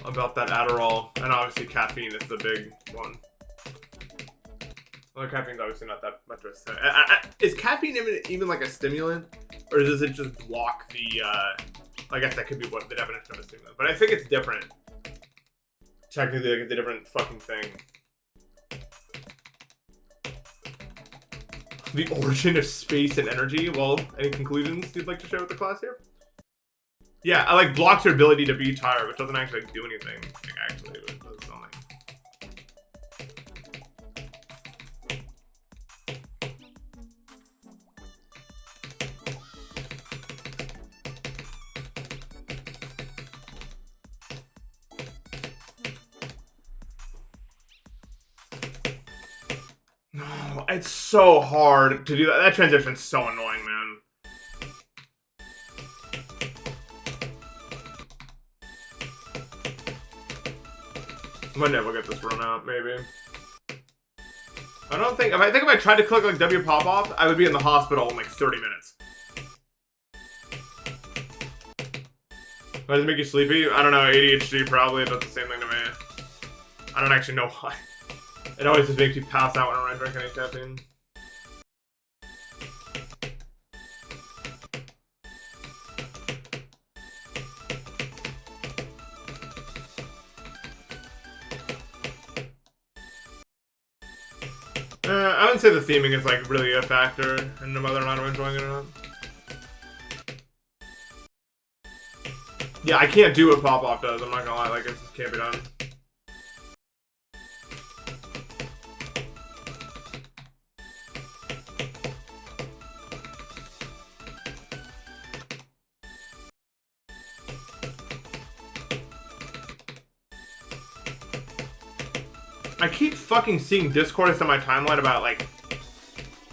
about that Adderall, and obviously caffeine is the big one. Well, caffeine's obviously not that much of a... Is caffeine even like a stimulant? Or does it just block the, I guess that could be what the definition of a stimulant. But I think it's different. Technically, like, it's a different fucking thing. The origin of space and energy. Well, any conclusions you'd like to share with the class here? Yeah, I like blocks your ability to be tired, which doesn't actually do anything. Like, actually, but it does something. No, it's so hard to do that. That transition's so annoying, man. I might never get this run out, maybe. I don't think... I think if I tried to click like W pop off, I would be in the hospital in like 30 minutes. Does it make you sleepy? I don't know. ADHD probably does the same thing to me. I don't actually know why. It always just makes you pass out whenever I drink any caffeine. I wouldn't say the theming is like really a factor in whether or not I'm enjoying it or not. Yeah, I can't do what Pop-Off does, I'm not gonna lie, like it just can't be done. I keep fucking seeing discourse on my timeline about, like,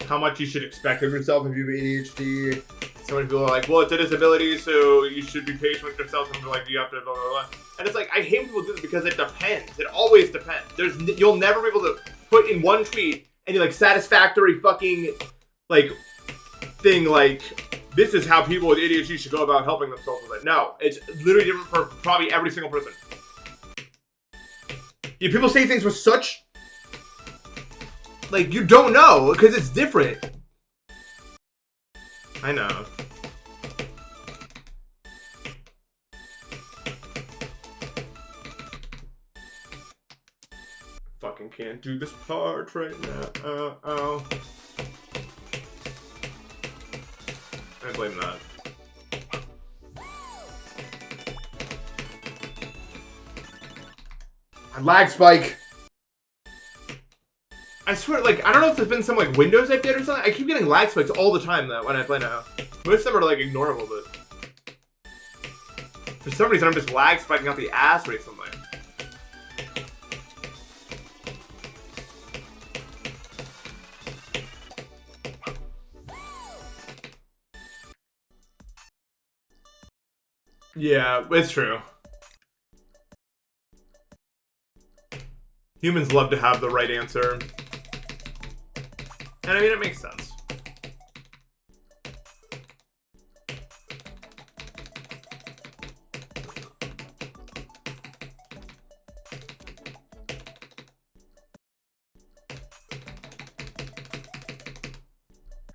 how much you should expect of yourself if you have ADHD. So many people are like, well, it's a disability, so you should be patient with yourself, and they're like, you have to blah, blah, blah. And it's like, I hate people do this because it depends. It always depends. You'll never be able to put in one tweet any, like, satisfactory fucking, like, thing, like, this is how people with ADHD should go about helping themselves with it. No, it's literally different for probably every single person. Yeah, people say things with such, like, you don't know, because it's different. I know. Fucking can't do this part right now. Oh. I blame that. Lag spike. I swear, like, I don't know if there's been some, like, Windows update or something. I keep getting lag spikes all the time, though, when I play now. Most of them are, like, ignorable, but... For some reason, I'm just lag spiking out the ass recently. Yeah, it's true. Humans love to have the right answer. And I mean, it makes sense.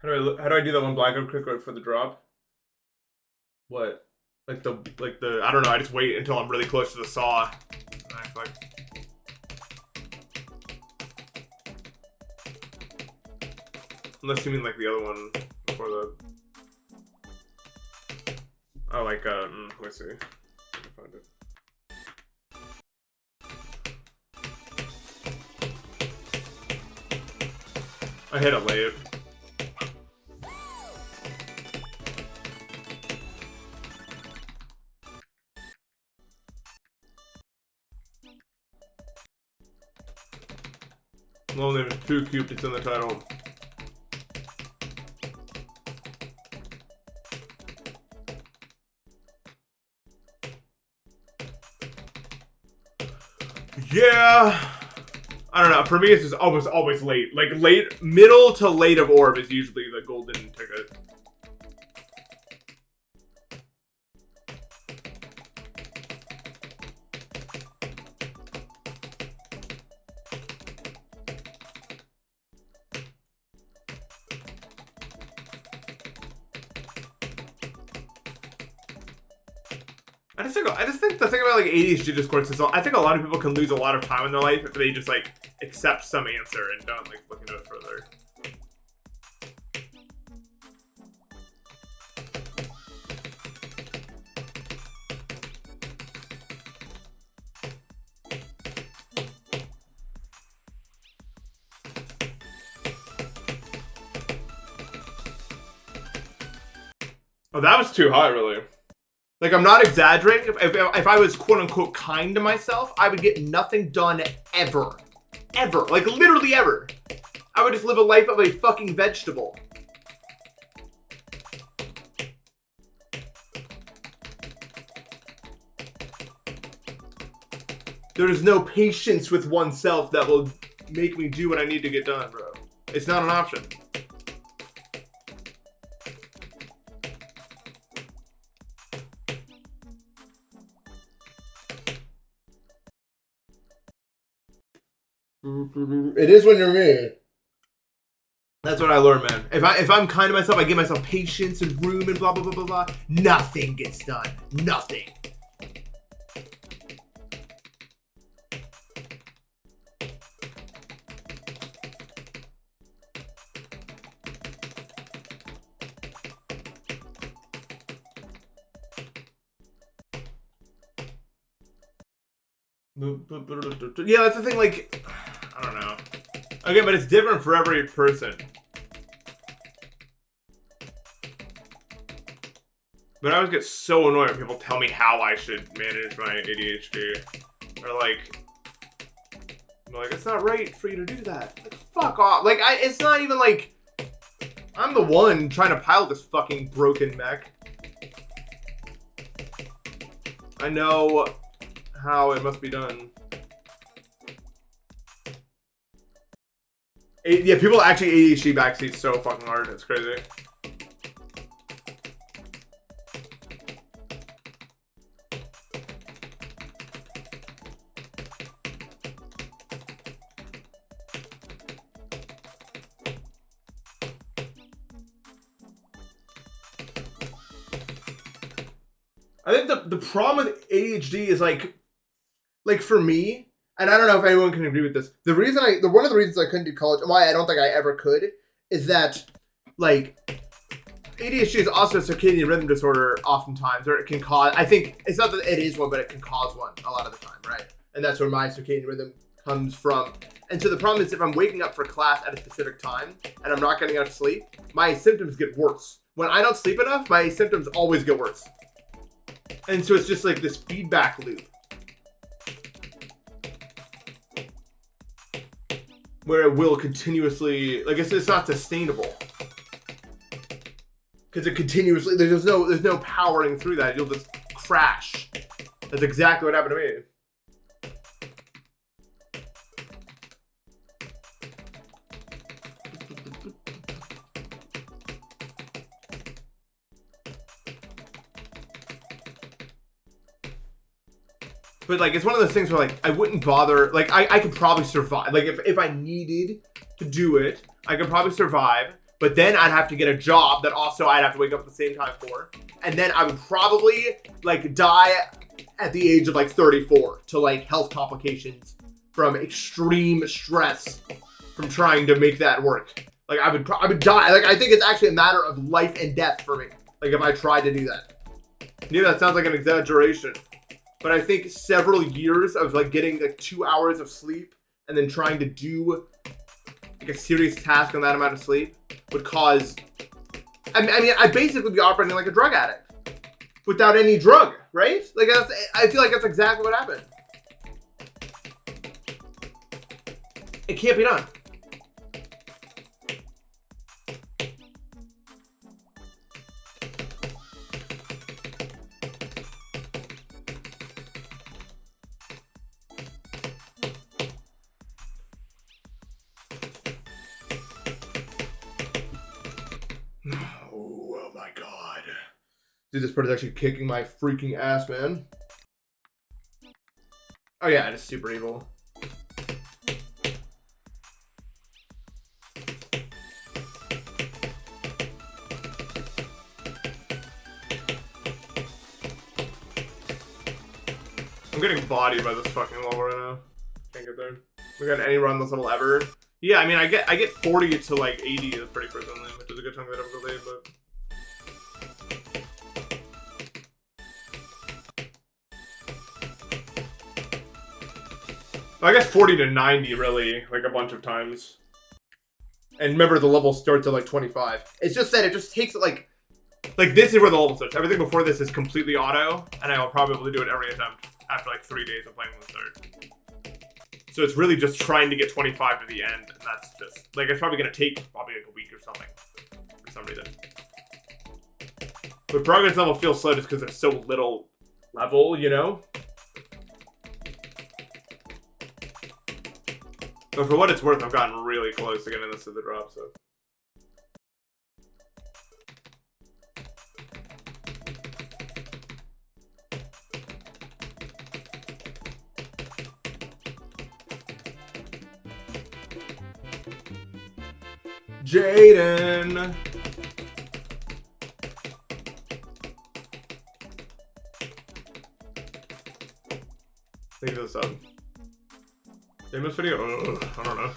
How do I do that one black quick for the drop? What? Like the I don't know, I just wait until I'm really close to the saw. Like, unless you mean like the other one before the... Oh, like, let's see. Let me find it. I hit it late. Well, name is Poocubed, it's in the title. Yeah, I don't know. For me, it's just always late. Like middle to late of orb is usually the golden ticket. I just think the thing about like ADHD discourse is I think a lot of people can lose a lot of time in their life if they just like accept some answer and don't like look into it further. Oh, that was too high, really. Like, I'm not exaggerating. If I was quote-unquote kind to myself, I would get nothing done ever. Ever. Like, literally ever. I would just live a life of a fucking vegetable. There is no patience with oneself that will make me do what I need to get done, bro. It's not an option. It is when you're me. That's what I learned, man. If I'm kind to myself, I give myself patience and room and blah blah blah blah blah. Nothing gets done. Nothing. Yeah, that's the thing. Like, I don't know. Okay, but it's different for every person. But I always get so annoyed when people tell me how I should manage my ADHD. Or like, it's not right for you to do that. Like, fuck off. Like, it's not even like, I'm the one trying to pilot this fucking broken mech. I know how it must be done. Yeah, people actually ADHD backseat so fucking hard. It's crazy. I think the problem with ADHD is like for me, and I don't know if anyone can agree with this. One of the reasons I couldn't do college, and why I don't think I ever could, is that like ADHD is also a circadian rhythm disorder oftentimes, or it can cause, I think, it's not that it is one, but it can cause one a lot of the time, right? And that's where my circadian rhythm comes from. And so the problem is if I'm waking up for class at a specific time and I'm not getting enough sleep, my symptoms get worse. When I don't sleep enough, my symptoms always get worse. And so it's just like this feedback loop where it will continuously, like it's not sustainable. Because it continuously, there's no powering through that. You'll just crash. That's exactly what happened to me. But like, it's one of those things where like, I wouldn't bother, like I could probably survive. Like if I needed to do it, I could probably survive. But then I'd have to get a job that also I'd have to wake up at the same time for. And then I would probably like die at the age of like 34 to like health complications from extreme stress from trying to make that work. Like I would die. Like I think it's actually a matter of life and death for me. Like if I tried to do that. Yeah, that sounds like an exaggeration. But I think several years of like getting like 2 hours of sleep and then trying to do like a serious task on that amount of sleep would cause, I mean, I'd basically be operating like a drug addict without any drug, right? Like I feel like that's exactly what happened. It can't be done. Oh my god. Dude, this part is actually kicking my freaking ass, man. Oh yeah, it is super evil. I'm getting bodied by this fucking level right now. Can't get there. We got any run this level ever. Yeah, I mean, I get 40 to like 80 is pretty frequently, which is a good chunk of that difficulty, but. I guess 40 to 90 really, like a bunch of times. And remember, the level starts at like 25. It's just that it just takes like this is where the level starts. Everything before this is completely auto, and I will probably do it every attempt after like 3 days of playing the start. So it's really just trying to get 25 to the end, and that's just, like, it's probably going to take probably like a week or something, for some reason. But progress level feels slow just because there's so little level, you know? But for what it's worth, I've gotten really close to getting this to the drop, so. Jaden! Think of this up. Famous video? I don't know.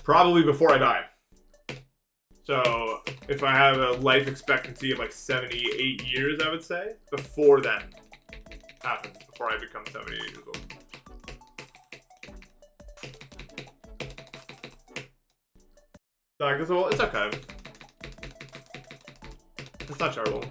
Probably before I die. So, if I have a life expectancy of like 78 years, I would say, before then happens, before I become 78 years old. Well, it's okay. It's not terrible.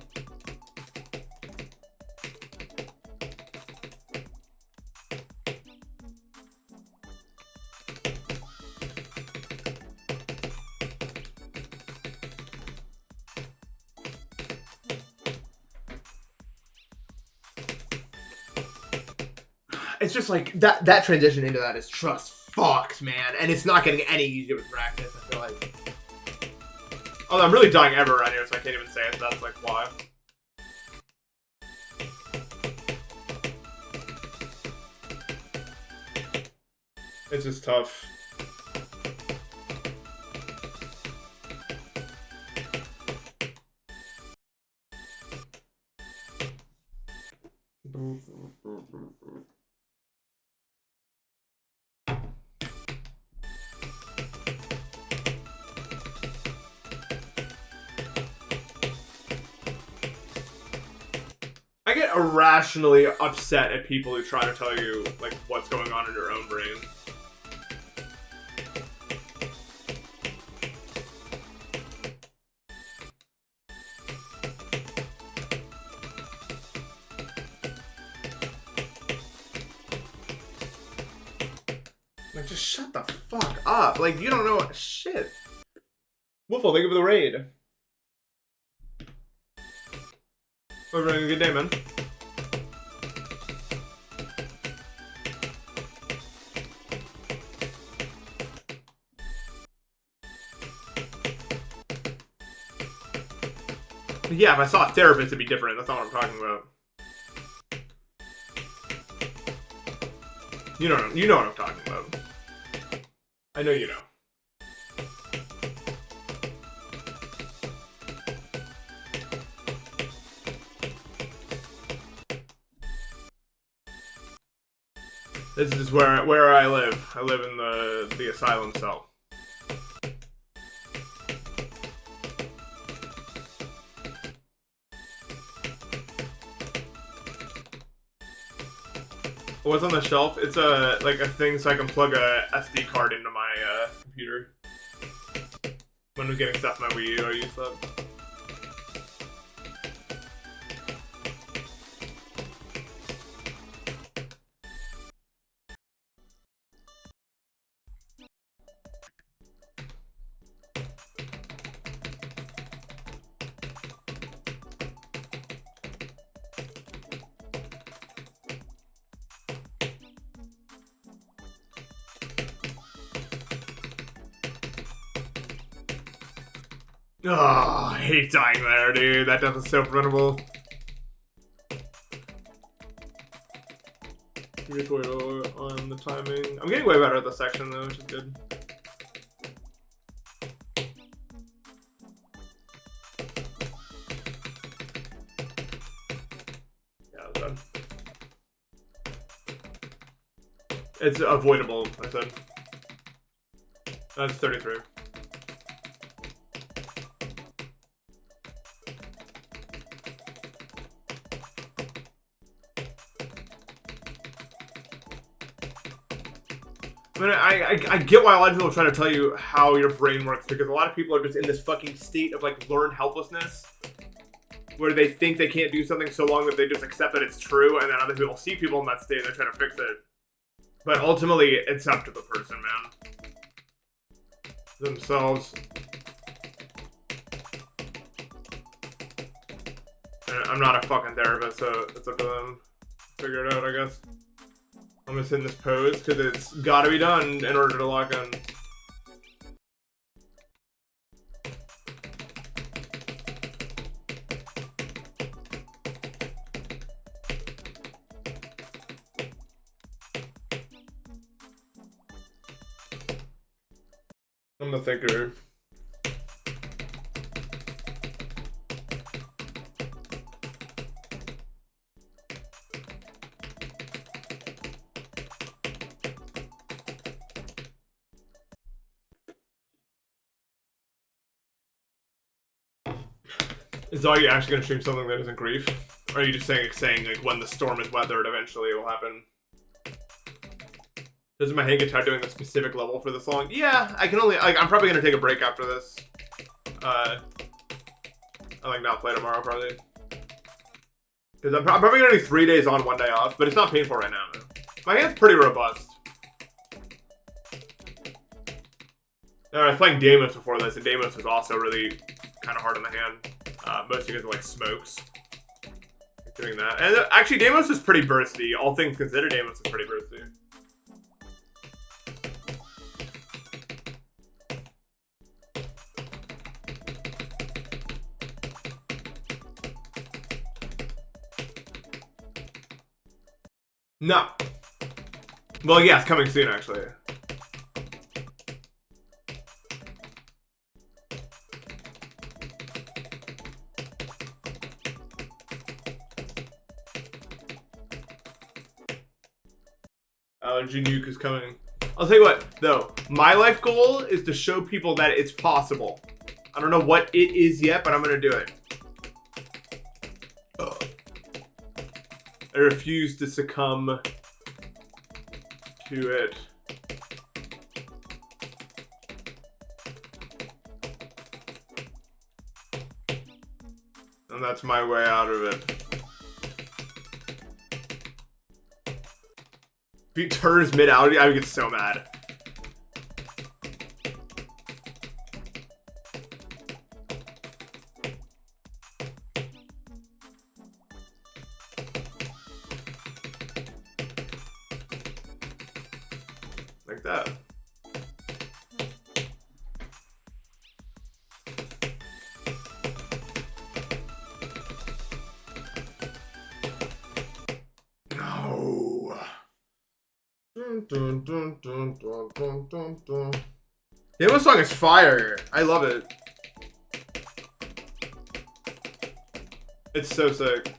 It's just like that transition into that is just fucked, man, and it's not getting any easier with practice. I feel like. Oh, I'm really dying ever around here, so I can't even say it. So that's like why. It's just tough. I get irrationally upset at people who try to tell you like what's going on in your own brain. Like, just shut the fuck up. Like, you don't know what shit. Woofle, thank you for the raid. Hope you're having a good day, man. Yeah, if I saw a therapist, it'd be different. That's not what I'm talking about. You know what I'm talking about. I know you know. This is where I live. I live in the asylum cell. What's on the shelf? It's like a thing so I can plug a SD card into my computer. When I'm getting stuff on my Wii U, I use that. Oh, I hate dying there, dude. That death is so preventable. Just wait on the timing. I'm getting way better at this section, though, which is good. Yeah, that's done. It's avoidable, I said. That's 33. I mean, I get why a lot of people are trying to tell you how your brain works, because a lot of people are just in this fucking state of like learned helplessness where they think they can't do something so long that they just accept that it's true, and then other people see people in that state and they're trying to fix it. But ultimately, it's up to the person, man. Themselves. And I'm not a fucking therapist, so it's up to them. Figure it out, I guess. I'm gonna sit in this pose because it's gotta be done in order to lock in. I'm the thinker. Is Augie actually going to stream something that isn't grief? Or are you just saying like when the storm is weathered, eventually it will happen? Does my hand guitar doing a specific level for this song? Yeah, I can only, like, I'm probably going to take a break after this. I like not play tomorrow probably. Because I'm probably going to do 3 days on, 1 day off, but it's not painful right now. Man. My hand's pretty robust. I was playing Deimos before this, and Deimos was also really kind of hard on the hand. Mostly because of like smokes. Doing that. And actually, Deimos is pretty bursty. All things considered, Deimos is pretty bursty. No. Well, yeah, it's coming soon, actually. Allergy nuke is coming. I'll tell you what, though. My life goal is to show people that it's possible. I don't know what it is yet, but I'm gonna do it. I refuse to succumb to it. And that's my way out of it. If he turns mid-allergy, I would get so mad. Like that. No. Dun, dun, dun, dun, dun, dun, dun, dun. The Emma song is fire. I love it. It's so sick.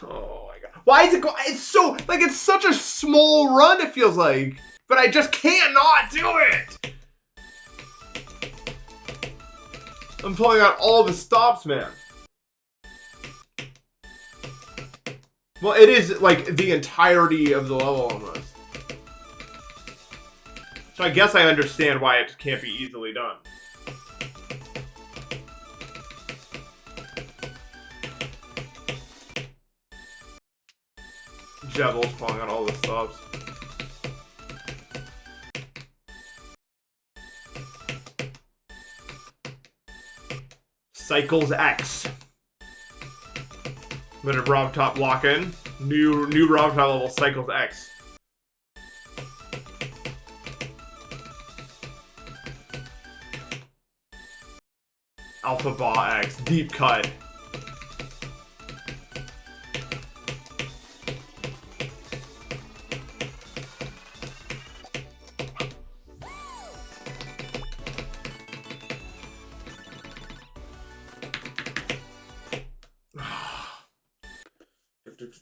Oh my god. Why is it go? It's so, like, it's such a small run, it feels like. But I just can't not do it! I'm pulling out all the stops, man. Well, it is, like, the entirety of the level almost. So I guess I understand why it can't be easily done. Jevel's pulling out all the stops. Cycles X. I'm gonna Rob Top lock in. New Rob Top level, Cycles X. Alpha Ba X, deep cut.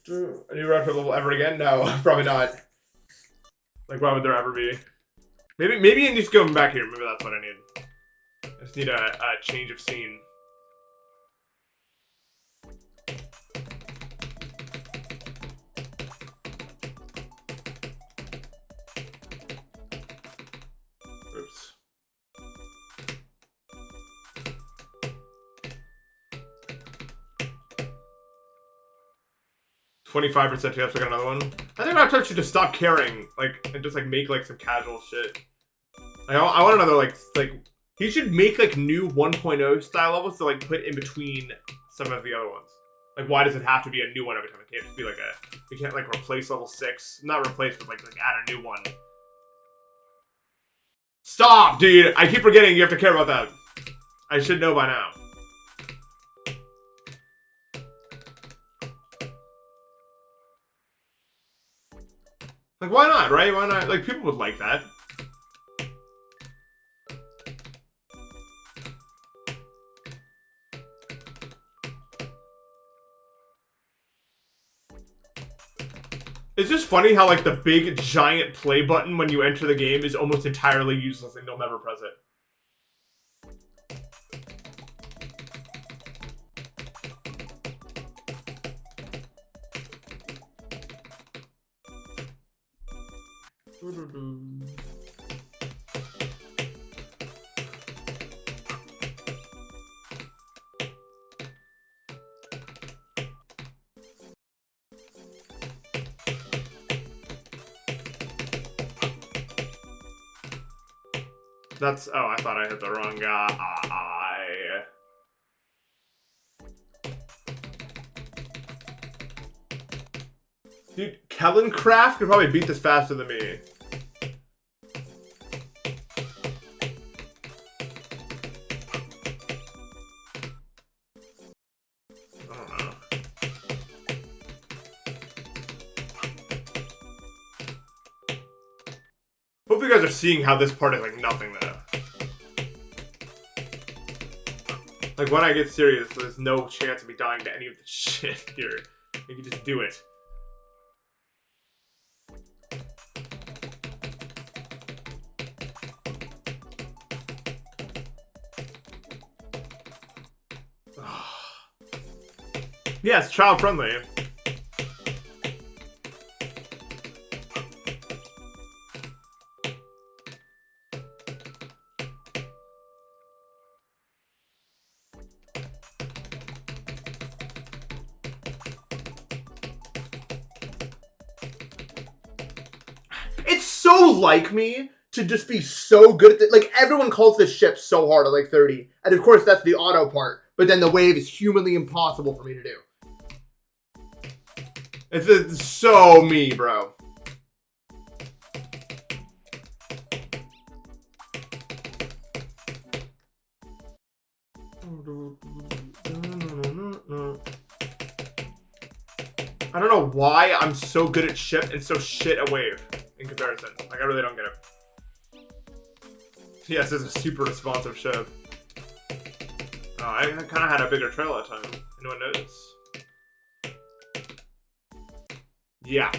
A new retro level ever again? No, probably not. Like, why would there ever be? Maybe I need to go back here. Maybe that's what I need. I just need a change of scene. Oops. 25% chance I got another one. I think I'll touch you to stop caring, like, and just like make like some casual shit. I want another like he should make like new 1.0 style levels to like put in between some of the other ones. Like, why does it have to be a new one every time? It can't just be like we can't like replace level 6, not replace, but like add a new one. Stop, dude! I keep forgetting you have to care about that. I should know by now. Like, why not, right? Why not? Like, people would like that. It's just funny how, like, the big, giant play button when you enter the game is almost entirely useless and you'll never press it. That's, oh, I thought I hit the wrong guy. Dude, Kellen Craft could probably beat this faster than me. you guys are seeing how this part is like nothing though. Like when I get serious, there's no chance of me dying to any of this shit here. You can just do it. Yeah, it's child friendly. It's so like me to just be so good at it. Like, everyone calls this ship so hard at like 30. And of course, that's the auto part. But then the wave is humanly impossible for me to do. It's so me, bro. I don't know why I'm so good at ship and so shit at wave in comparison. Like, I really don't get it. Yes, it's a super responsive ship. Oh, I kind of had a bigger trail that time. Anyone notice? Yeah.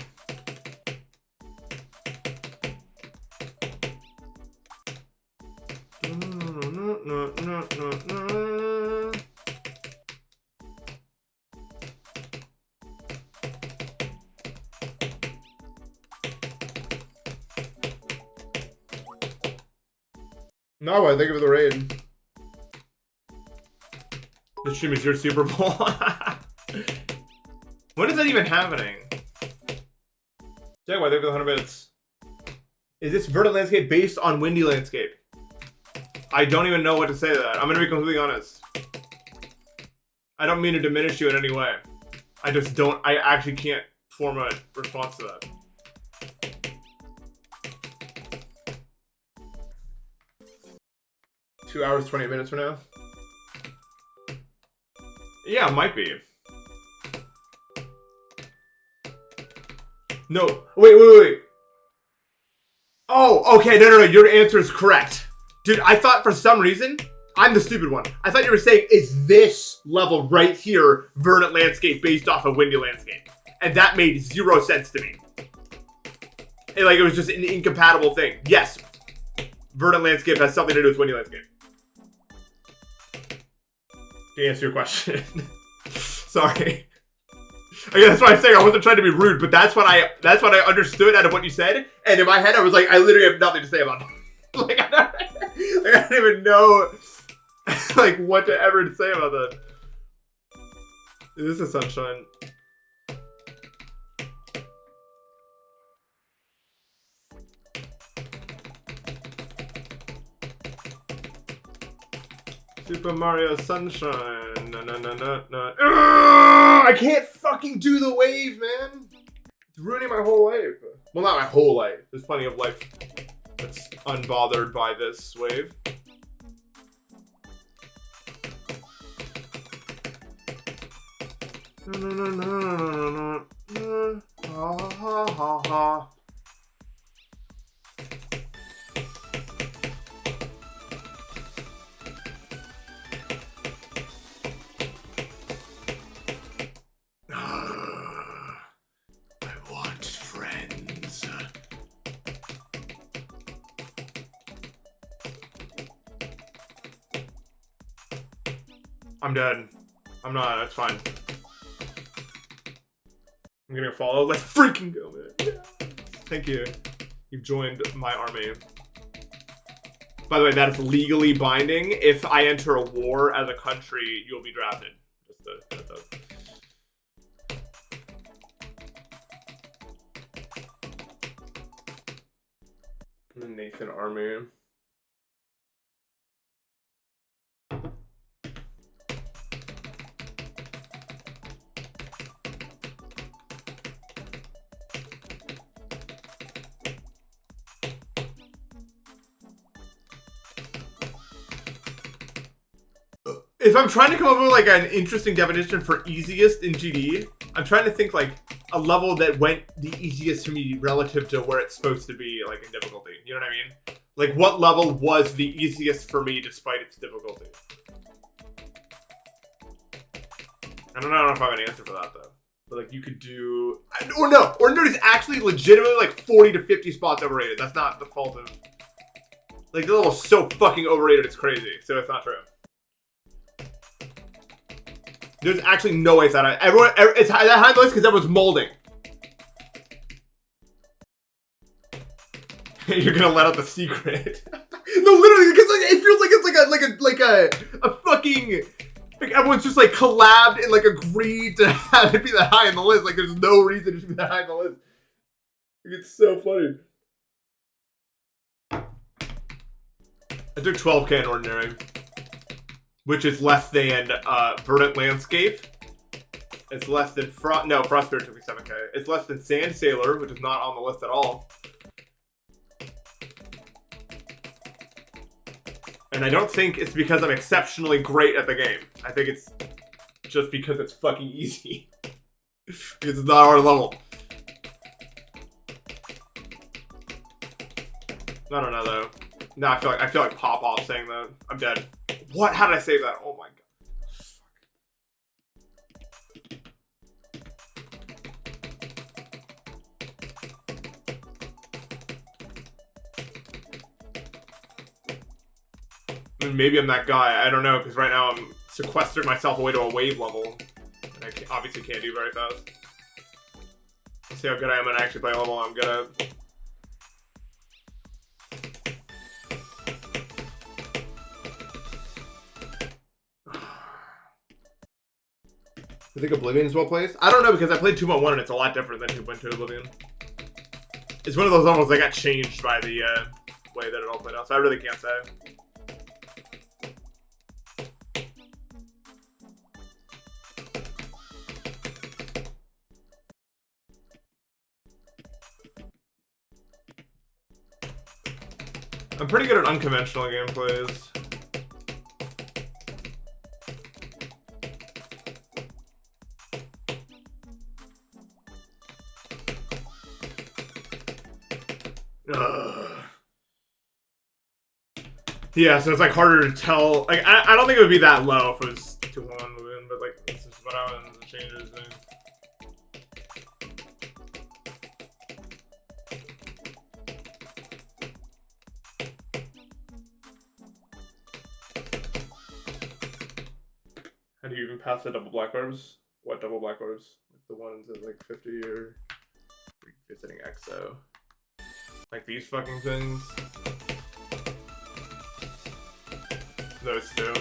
No, I think of the raid. This stream is your Super Bowl. When is that even happening? Jaguar, thank you for the 100 bits. Is this verdant landscape based on windy landscape? I don't even know what to say to that. I'm gonna be completely honest. I don't mean to diminish you in any way. I just don't, I actually can't form a response to that. Two hours, 28 minutes from now? Yeah, it might be. No, wait. Oh, okay, no, your answer is correct. Dude, I thought for some reason, I'm the stupid one. I thought you were saying, is this level right here verdant landscape based off of windy landscape? And that made 0 sense to me. And like, it was just an incompatible thing. Yes, verdant landscape has something to do with windy landscape. To answer your question. Sorry. Okay, that's what I'm saying. I wasn't trying to be rude, but that's what I understood out of what you said. And in my head, I was like, I literally have nothing to say about it. Like, I don't even know like what to ever say about that. This is sunshine. Super Mario Sunshine. No. I can't fucking do the wave, man. It's ruining my whole life. Well, not my whole life. There's plenty of life that's unbothered by this wave. No. Ha. I'm dead. I'm not, that's fine. I'm gonna follow. Let's freaking go, man. Yeah. Thank you. You've joined my army. By the way, that is legally binding. If I enter a war as a country, you'll be drafted. Just the Nathan army. If I'm trying to come up with like an interesting definition for easiest in GD, I'm trying to think like a level that went the easiest for me relative to where it's supposed to be, like, in difficulty. You know what I mean? Like, what level was the easiest for me despite its difficulty? I don't know if I have an answer for that, though. But, like, you could do... Or no, it's actually legitimately, like, 40 to 50 spots overrated. That's not the fault of... Like, the level's so fucking overrated, it's crazy. So it's not true. There's actually no way it's that high. It's that high on the list because everyone's molding. You're gonna let out the secret. No, literally, because like, it feels like it's like a fucking... Like, everyone's just, like, collabed and, like, agreed to have it be that high on the list. Like, there's no reason it should be that high on the list. Like, it's so funny. I took 12k in Ordinary, which is less than, Verdant Landscape. It's less than Frostbeard took me 7k. It's less than Sand Sailor, which is not on the list at all. And I don't think it's because I'm exceptionally great at the game. I think it's just because it's fucking easy. It's not our level. I don't know though. No, I feel like pop off saying that. I'm dead. What? How did I say that? Oh my god. Maybe I'm that guy. I don't know, because right now I'm sequestered myself away to a wave level. And I obviously can't do very fast. Let's see how good I am when I actually play a level I'm good at. I think Oblivion is well placed. I don't know, because I played 2.1 and it's a lot different than 2.2 Oblivion. It's one of those levels that got changed by the way that it all played out, so I really can't say. I'm pretty good at unconventional gameplays. Yeah, so it's like harder to tell. Like, I don't think it would be that low if it was 2-1 within, but like, this is what happens. It changes things. How do you even pass the double black orbs? What double black orbs? The ones at like 50 or visiting EXO. Like these fucking things. Those two.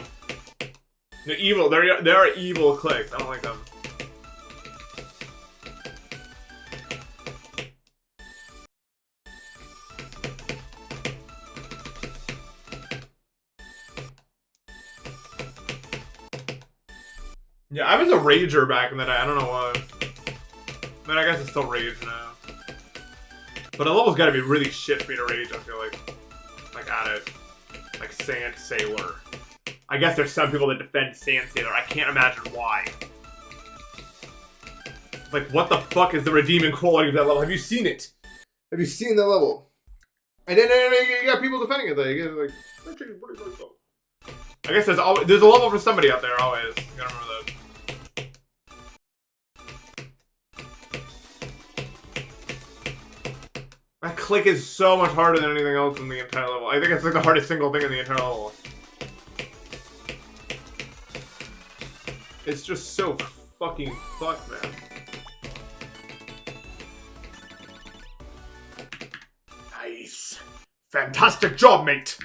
They're evil. There are evil clicks. I don't like them. Yeah, I was a rager back in the day. I don't know why. I mean, I guess it's still rage now. But a level's gotta be really shit for me to rage, I feel like. Like, at it. Like, Sand Sailor. I guess there's some people that defend Sand Sailor. I can't imagine why. Like, what the fuck is the redeeming quality of that level? Have you seen it? Have you seen that level? And then you got people defending it, though. You get, like, actually pretty cool. I guess there's a level for somebody out there, always. You gotta remember that. That click is so much harder than anything else in the entire level. I think it's like the hardest single thing in the entire level. It's just so fucking fucked, man. Nice. Fantastic job, mate.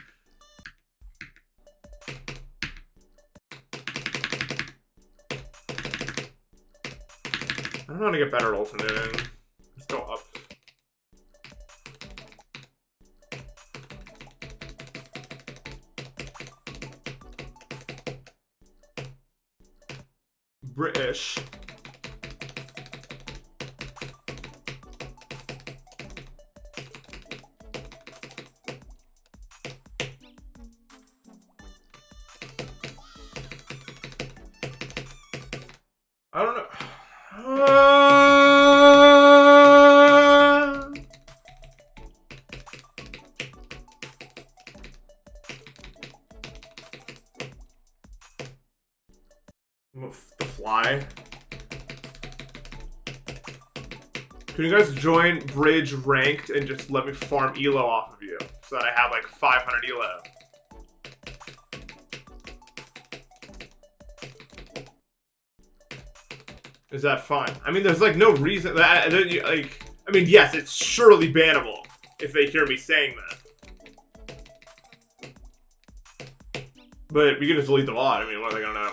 I don't know how to get better at alternating. Let's go up. British. I don't know. Can you guys join Bridge Ranked and just let me farm elo off of you so that I have like 500 elo? Is that fine? I mean, there's like no reason that like. I mean, yes, it's surely bannable if they hear me saying that. But we can just delete the VOD. I mean, what are they gonna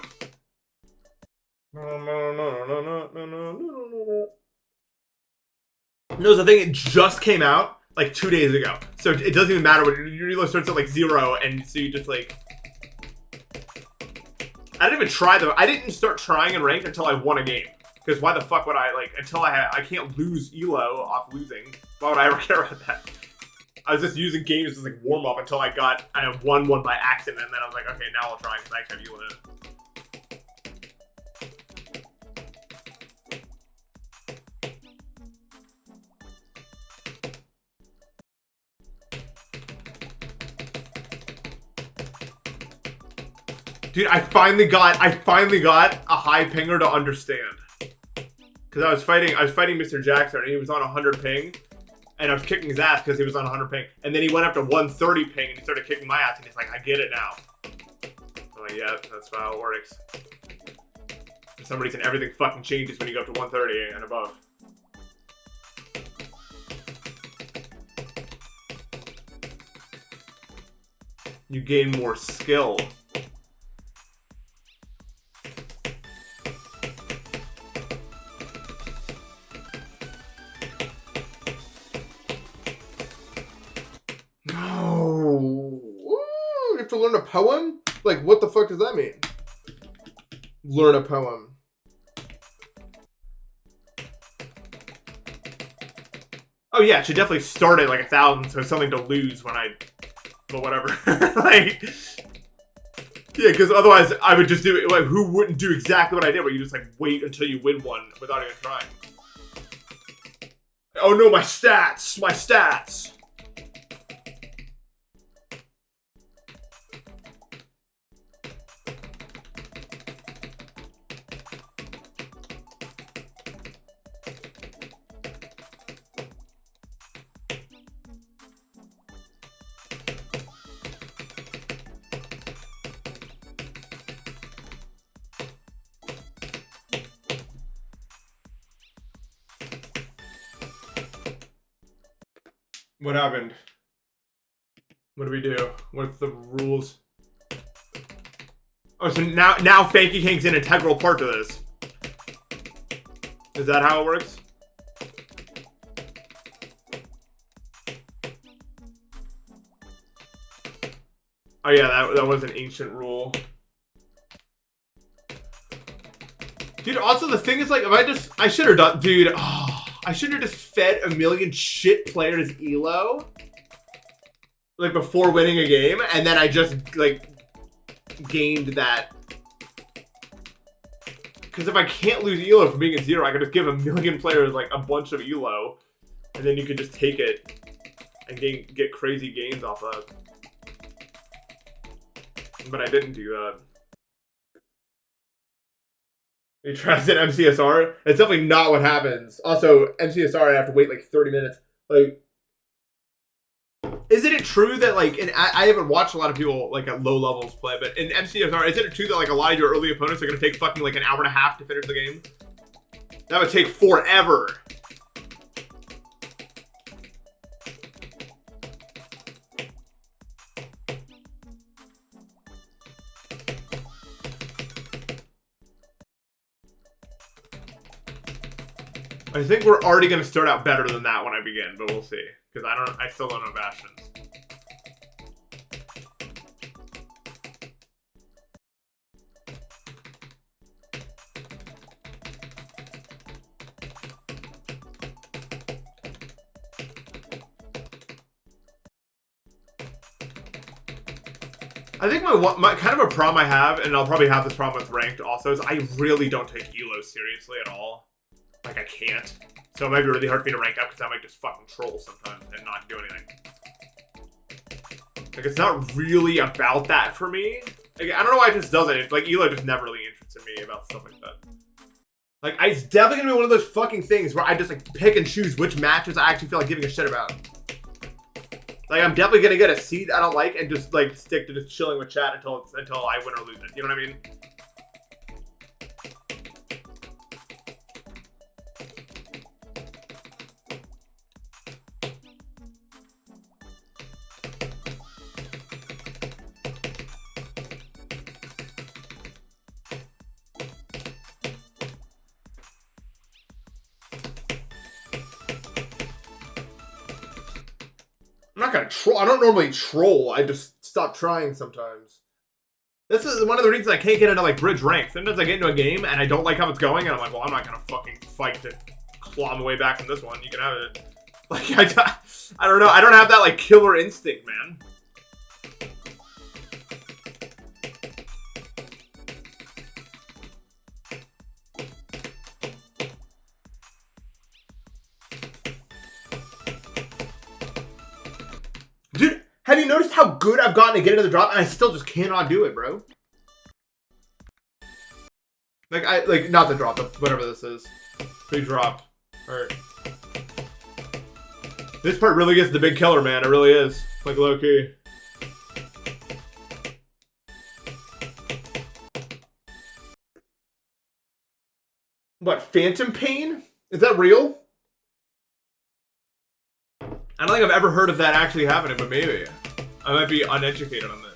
know? No, the thing, it just came out like 2 days ago. So it doesn't even matter when your elo starts at like 0, and so you just like. I didn't even try though. I didn't start trying in ranked until I won a game. Because why the fuck would I, like, until I can't lose elo off losing. Why would I ever care about that? I was just using games as like warm up until I won one by accident, and then I was like, okay, now I'll try because I actually have elo in it. Dude, I finally got a high pinger to understand. Cause I was fighting Mr. Jackson and he was on 100 ping, and I was kicking his ass because he was on 100 ping, and then he went up to 130 ping and he started kicking my ass, and he's like, I get it now. I'm like, yeah, that's how it works. For some reason, everything fucking changes when you go up to 130 and above. You gain more skill. To learn a poem? Like, what the fuck does that mean? Learn a poem. Oh yeah, it should definitely start at like 1,000, so something to lose when I... But whatever. Like... Yeah, because otherwise I would just do it, like, who wouldn't do exactly what I did, where you just like wait until you win one without even trying. Oh no, my stats! My stats! What happened? What do we do? What's the rules? Oh, so now Fakey King's an integral part to this. Is that how it works? Oh yeah, that was an ancient rule. Dude, also the thing is, like, if I should have done, dude, I should have just fed a million shit players elo, like, before winning a game, and then I just, like, gained that. Because if I can't lose elo from being at 0, I could just give a million players, like, a bunch of elo, and then you could just take it and get crazy gains off of it. But I didn't do that. You trust in MCSR? It's definitely not what happens. Also, MCSR, I have to wait like 30 minutes. Like, isn't it true that, like, I haven't watched a lot of people, like, at low levels play, but in MCSR, isn't it true that, like, a lot of your early opponents are going to take fucking, like, an hour and a half to finish the game? That would take forever. I think we're already going to start out better than that when I begin, but we'll see. Because I still don't know Bastions. I think my kind of a problem I have, and I'll probably have this problem with ranked also, is I really don't take elo seriously at all. Like, I can't. So it might be really hard for me to rank up because I might just fucking troll sometimes and not do anything. Like, it's not really about that for me. Like, I don't know why it just doesn't. It's like, elo just never really interested me about stuff like that. Like, it's definitely gonna be one of those fucking things where I just like pick and choose which matches I actually feel like giving a shit about. Like, I'm definitely gonna get a seed I don't like and just like stick to just chilling with chat until I win or lose it. You know what I mean? I'm not gonna troll. I don't normally troll. I just stop trying sometimes. This is one of the reasons I can't get into like bridge rank. Sometimes I get into a game and I don't like how it's going, and I'm like, well, I'm not gonna fucking fight to claw my way back from this one. You can have it. Like I don't know. I don't have that like killer instinct, man. Dude, have you noticed how good I've gotten to get into the drop and I still just cannot do it, bro? Like, not the drop, whatever this is. Big drop. Alright. This part really gets the big killer, man. It really is. Like, low key. What, Phantom Pain? Is that real? I don't think I've ever heard of that actually happening, but maybe. I might be uneducated on this.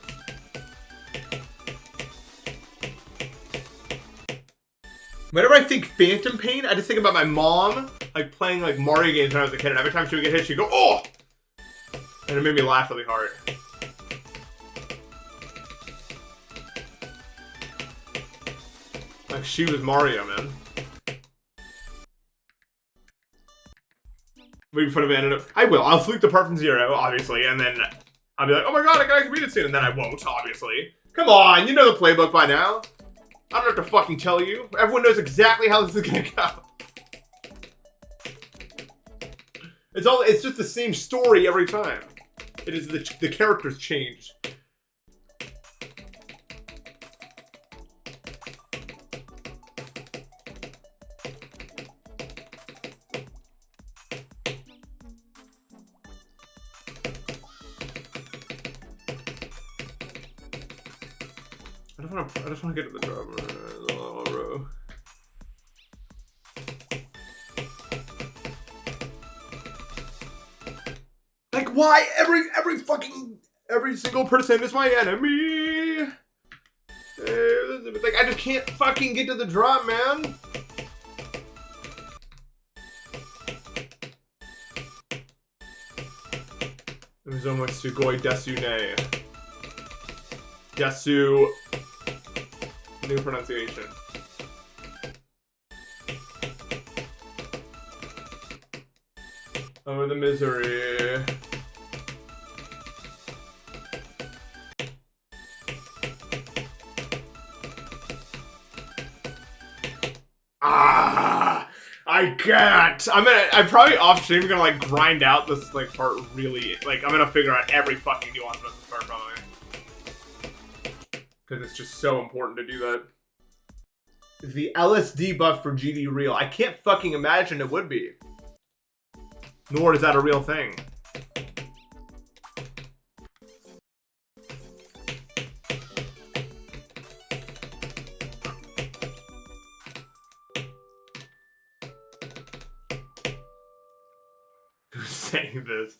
Whenever I think Phantom Pain, I just think about my mom, like, playing, like, Mario games when I was a kid, and every time she would get hit, she'd go, oh! And it made me laugh really hard. Like, she was Mario, man. Maybe fun of it. I will. I'll fluke the part from 0, obviously, and then I'll be like, oh my god, I gotta beat it soon, and then I won't, obviously. Come on, you know the playbook by now. I don't have to fucking tell you. Everyone knows exactly how this is gonna go. It's just the same story every time. It is the characters changed. I just want to get to the drop, bro. Like, why every single person is my enemy? Like, I just can't fucking get to the drop, man. It was almost Sugoi Desune. Desu. New pronunciation. Oh, the misery. Ah, I can't. I'm probably off stream gonna like grind out this like part really. Like I'm gonna figure out every fucking nuance about this part probably. Because it's just so important to do that. The LSD buff for GD real? I can't fucking imagine it would be. Nor is that a real thing. Who's saying this?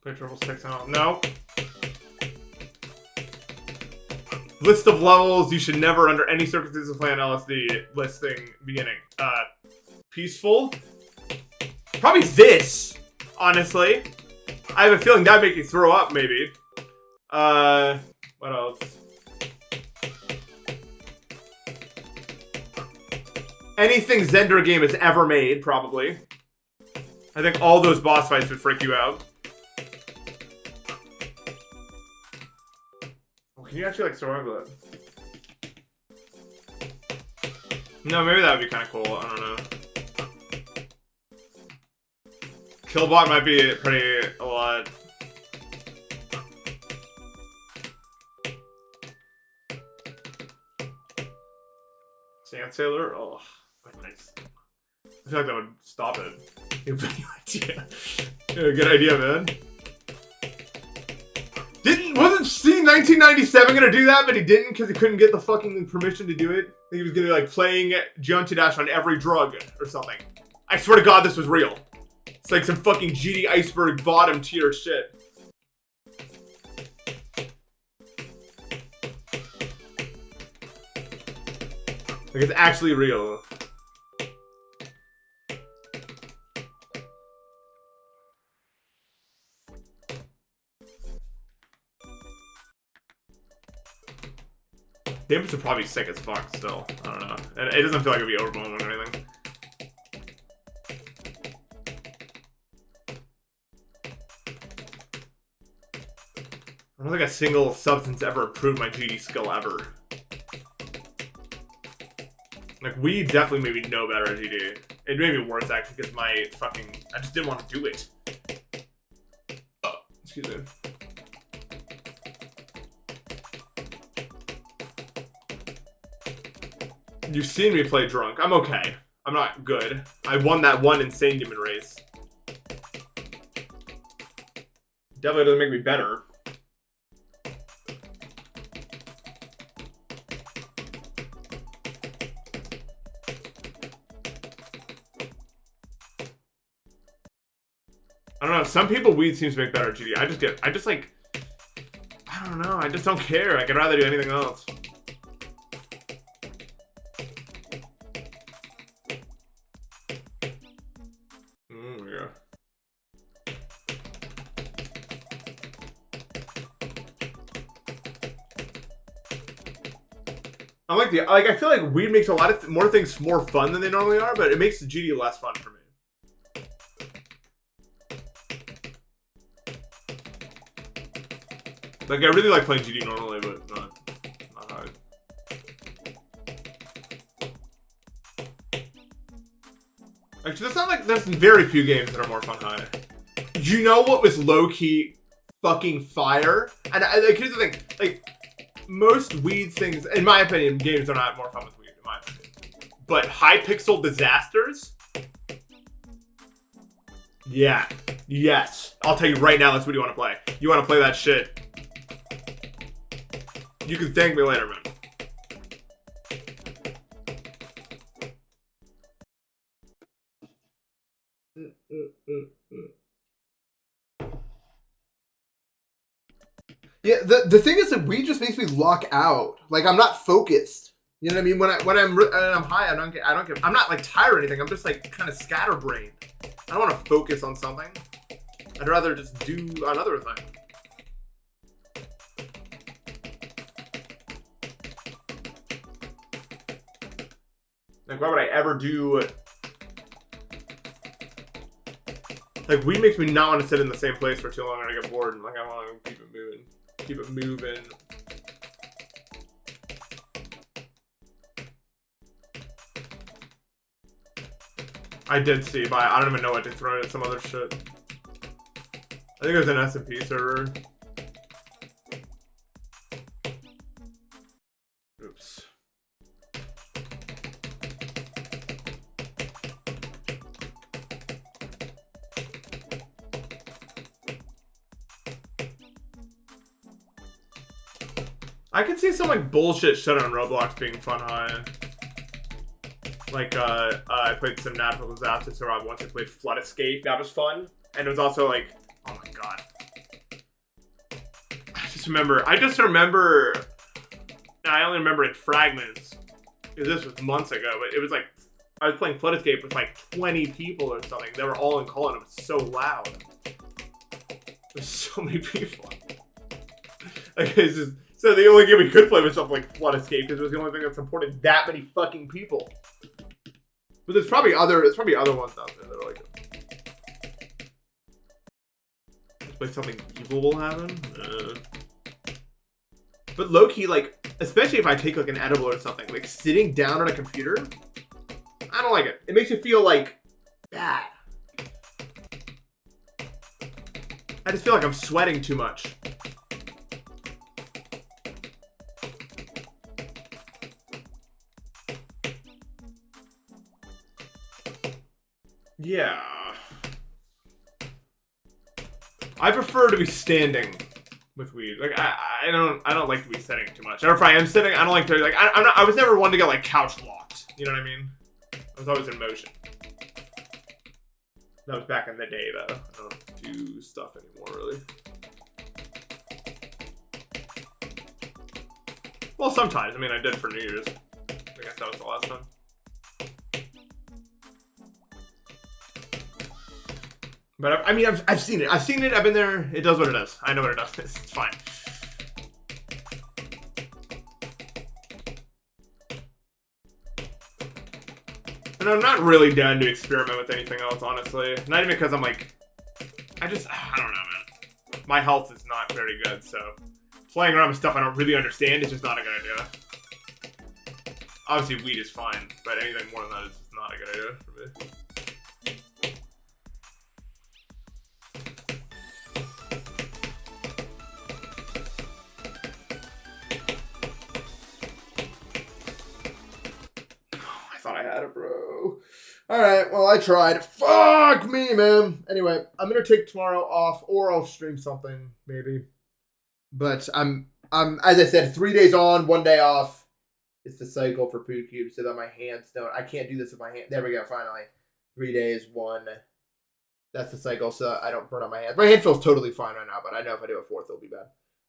Play triple 6 out. No. List of levels you should never, under any circumstances, play on LSD. Listing beginning. Peaceful. Probably this, honestly. I have a feeling that'd make you throw up, maybe. What else? Anything Zender game has ever made, probably. I think all those boss fights would freak you out. Can you actually like survive that? No, maybe that would be kind of cool. I don't know. Killbot might be pretty a lot. Sand Sailor? Oh, nice. I feel like that would stop it. You have any idea? Yeah, good idea, man. Wasn't C 1997 gonna do that, but he didn't because he couldn't get the fucking permission to do it? He was gonna be like playing Giunta Dash on every drug or something. I swear to God, this was real. It's like some fucking GD iceberg bottom tier shit. Like it's actually real. Npesta are probably sick as fuck still. I don't know. It doesn't feel like it'd be overwhelming or anything. I don't think a single substance ever improved my GD skill ever. Like, weed definitely made me know better at GD. It made me worse, actually, because my fucking... I just didn't want to do it. Oh, excuse me. You've seen me play drunk. I'm okay. I'm not good. I won that one insane demon race. Definitely doesn't make me better. I don't know. Some people weed seems to make better at GD. I just like, I don't know. I just don't care. I could rather do anything else. Yeah. I feel like weed makes a lot of more things more fun than they normally are, but it makes the GD less fun for me. Like, I really like playing GD normally, but not hard. Actually, that's not like, there's very few games that are more fun high. You know what was low-key fucking fire? And like, here's the thing, like, most weed things, in my opinion, games are not more fun with weed, in my opinion. But high-pixel disasters? Yeah. Yes. I'll tell you right now, that's what you want to play. You want to play that shit. You can thank me later, man. Yeah, the thing is that weed just makes me lock out. Like, I'm not focused. You know what I mean? When I'm high, I don't get. I'm not like tired or anything. I'm just like kind of scatterbrained. I don't want to focus on something. I'd rather just do another thing. Like, why would I ever do... Like, weed makes me not want to sit in the same place for too long and I get bored. And, like, I want to keep it moving. Keep it moving. I did see, but I don't even know what to throw at some other shit. I think it was an SMP server. Oops. I could see some like bullshit shit on Roblox being fun high. Like I played some natural disasters so once I played Flood Escape, that was fun. And it was also like, oh my god. I just remember I only remember in fragments. Because this was months ago, but it was like I was playing Flood Escape with like 20 people or something. They were all in call and it was so loud. There's so many people. Like it's just so the only game we could play was something like Flood Escape because it was the only thing that supported that many fucking people. But there's probably other ones out there that are like like something evil will happen. But low key, like especially if I take like an edible or something, like sitting down on a computer don't like it. It makes you feel like bad. I just feel like I'm sweating too much. Yeah. I prefer to be standing with weed. Like I don't like to be sitting too much. Or if I am sitting, I don't like to like I was never one to get like couch locked. You know what I mean? I was always in motion. That was back in the day though. I don't do stuff anymore really. Well, sometimes. I mean, I did for New Year's. I guess that was the last time. But I mean, I've seen it. I've seen it. I've been there. It does what it does. I know what it does. It's fine. And I'm not really down to experiment with anything else, honestly. Not even because I'm like, I don't know, man. My health is not very good, so playing around with stuff I don't really understand is just not a good idea. Obviously, weed is fine, but anything more than that is just not a good idea for me. Thought I had it, bro. Alright, well, I tried. Fuck me, man. Anyway, I'm gonna take tomorrow off, or I'll stream something, maybe. But I'm as I said, 3 days on, 1 day off. It's the cycle for Poocubed, so that my hands don't. I can't do this with my hand. There we go, finally. 3 days, 1. That's the cycle, so I don't burn on my hands. My hand feels totally fine right now, but I know if I do a fourth, it'll be bad.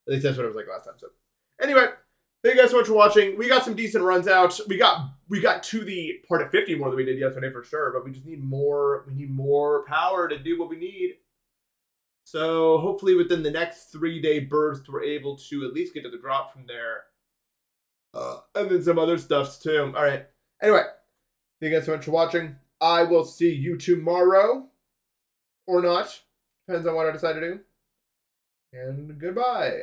At least that's what it was like last time, so. Anyway. Thank you guys so much for watching. We got some decent runs out. We got to the part of 50 more than we did yesterday for sure, but we just need more. We need more power to do what we need. So hopefully within the next 3-day burst, we're able to at least get to the drop from there. And then some other stuffs too. All right. Anyway, thank you guys so much for watching. I will see you tomorrow. Or not. Depends on what I decide to do. And goodbye.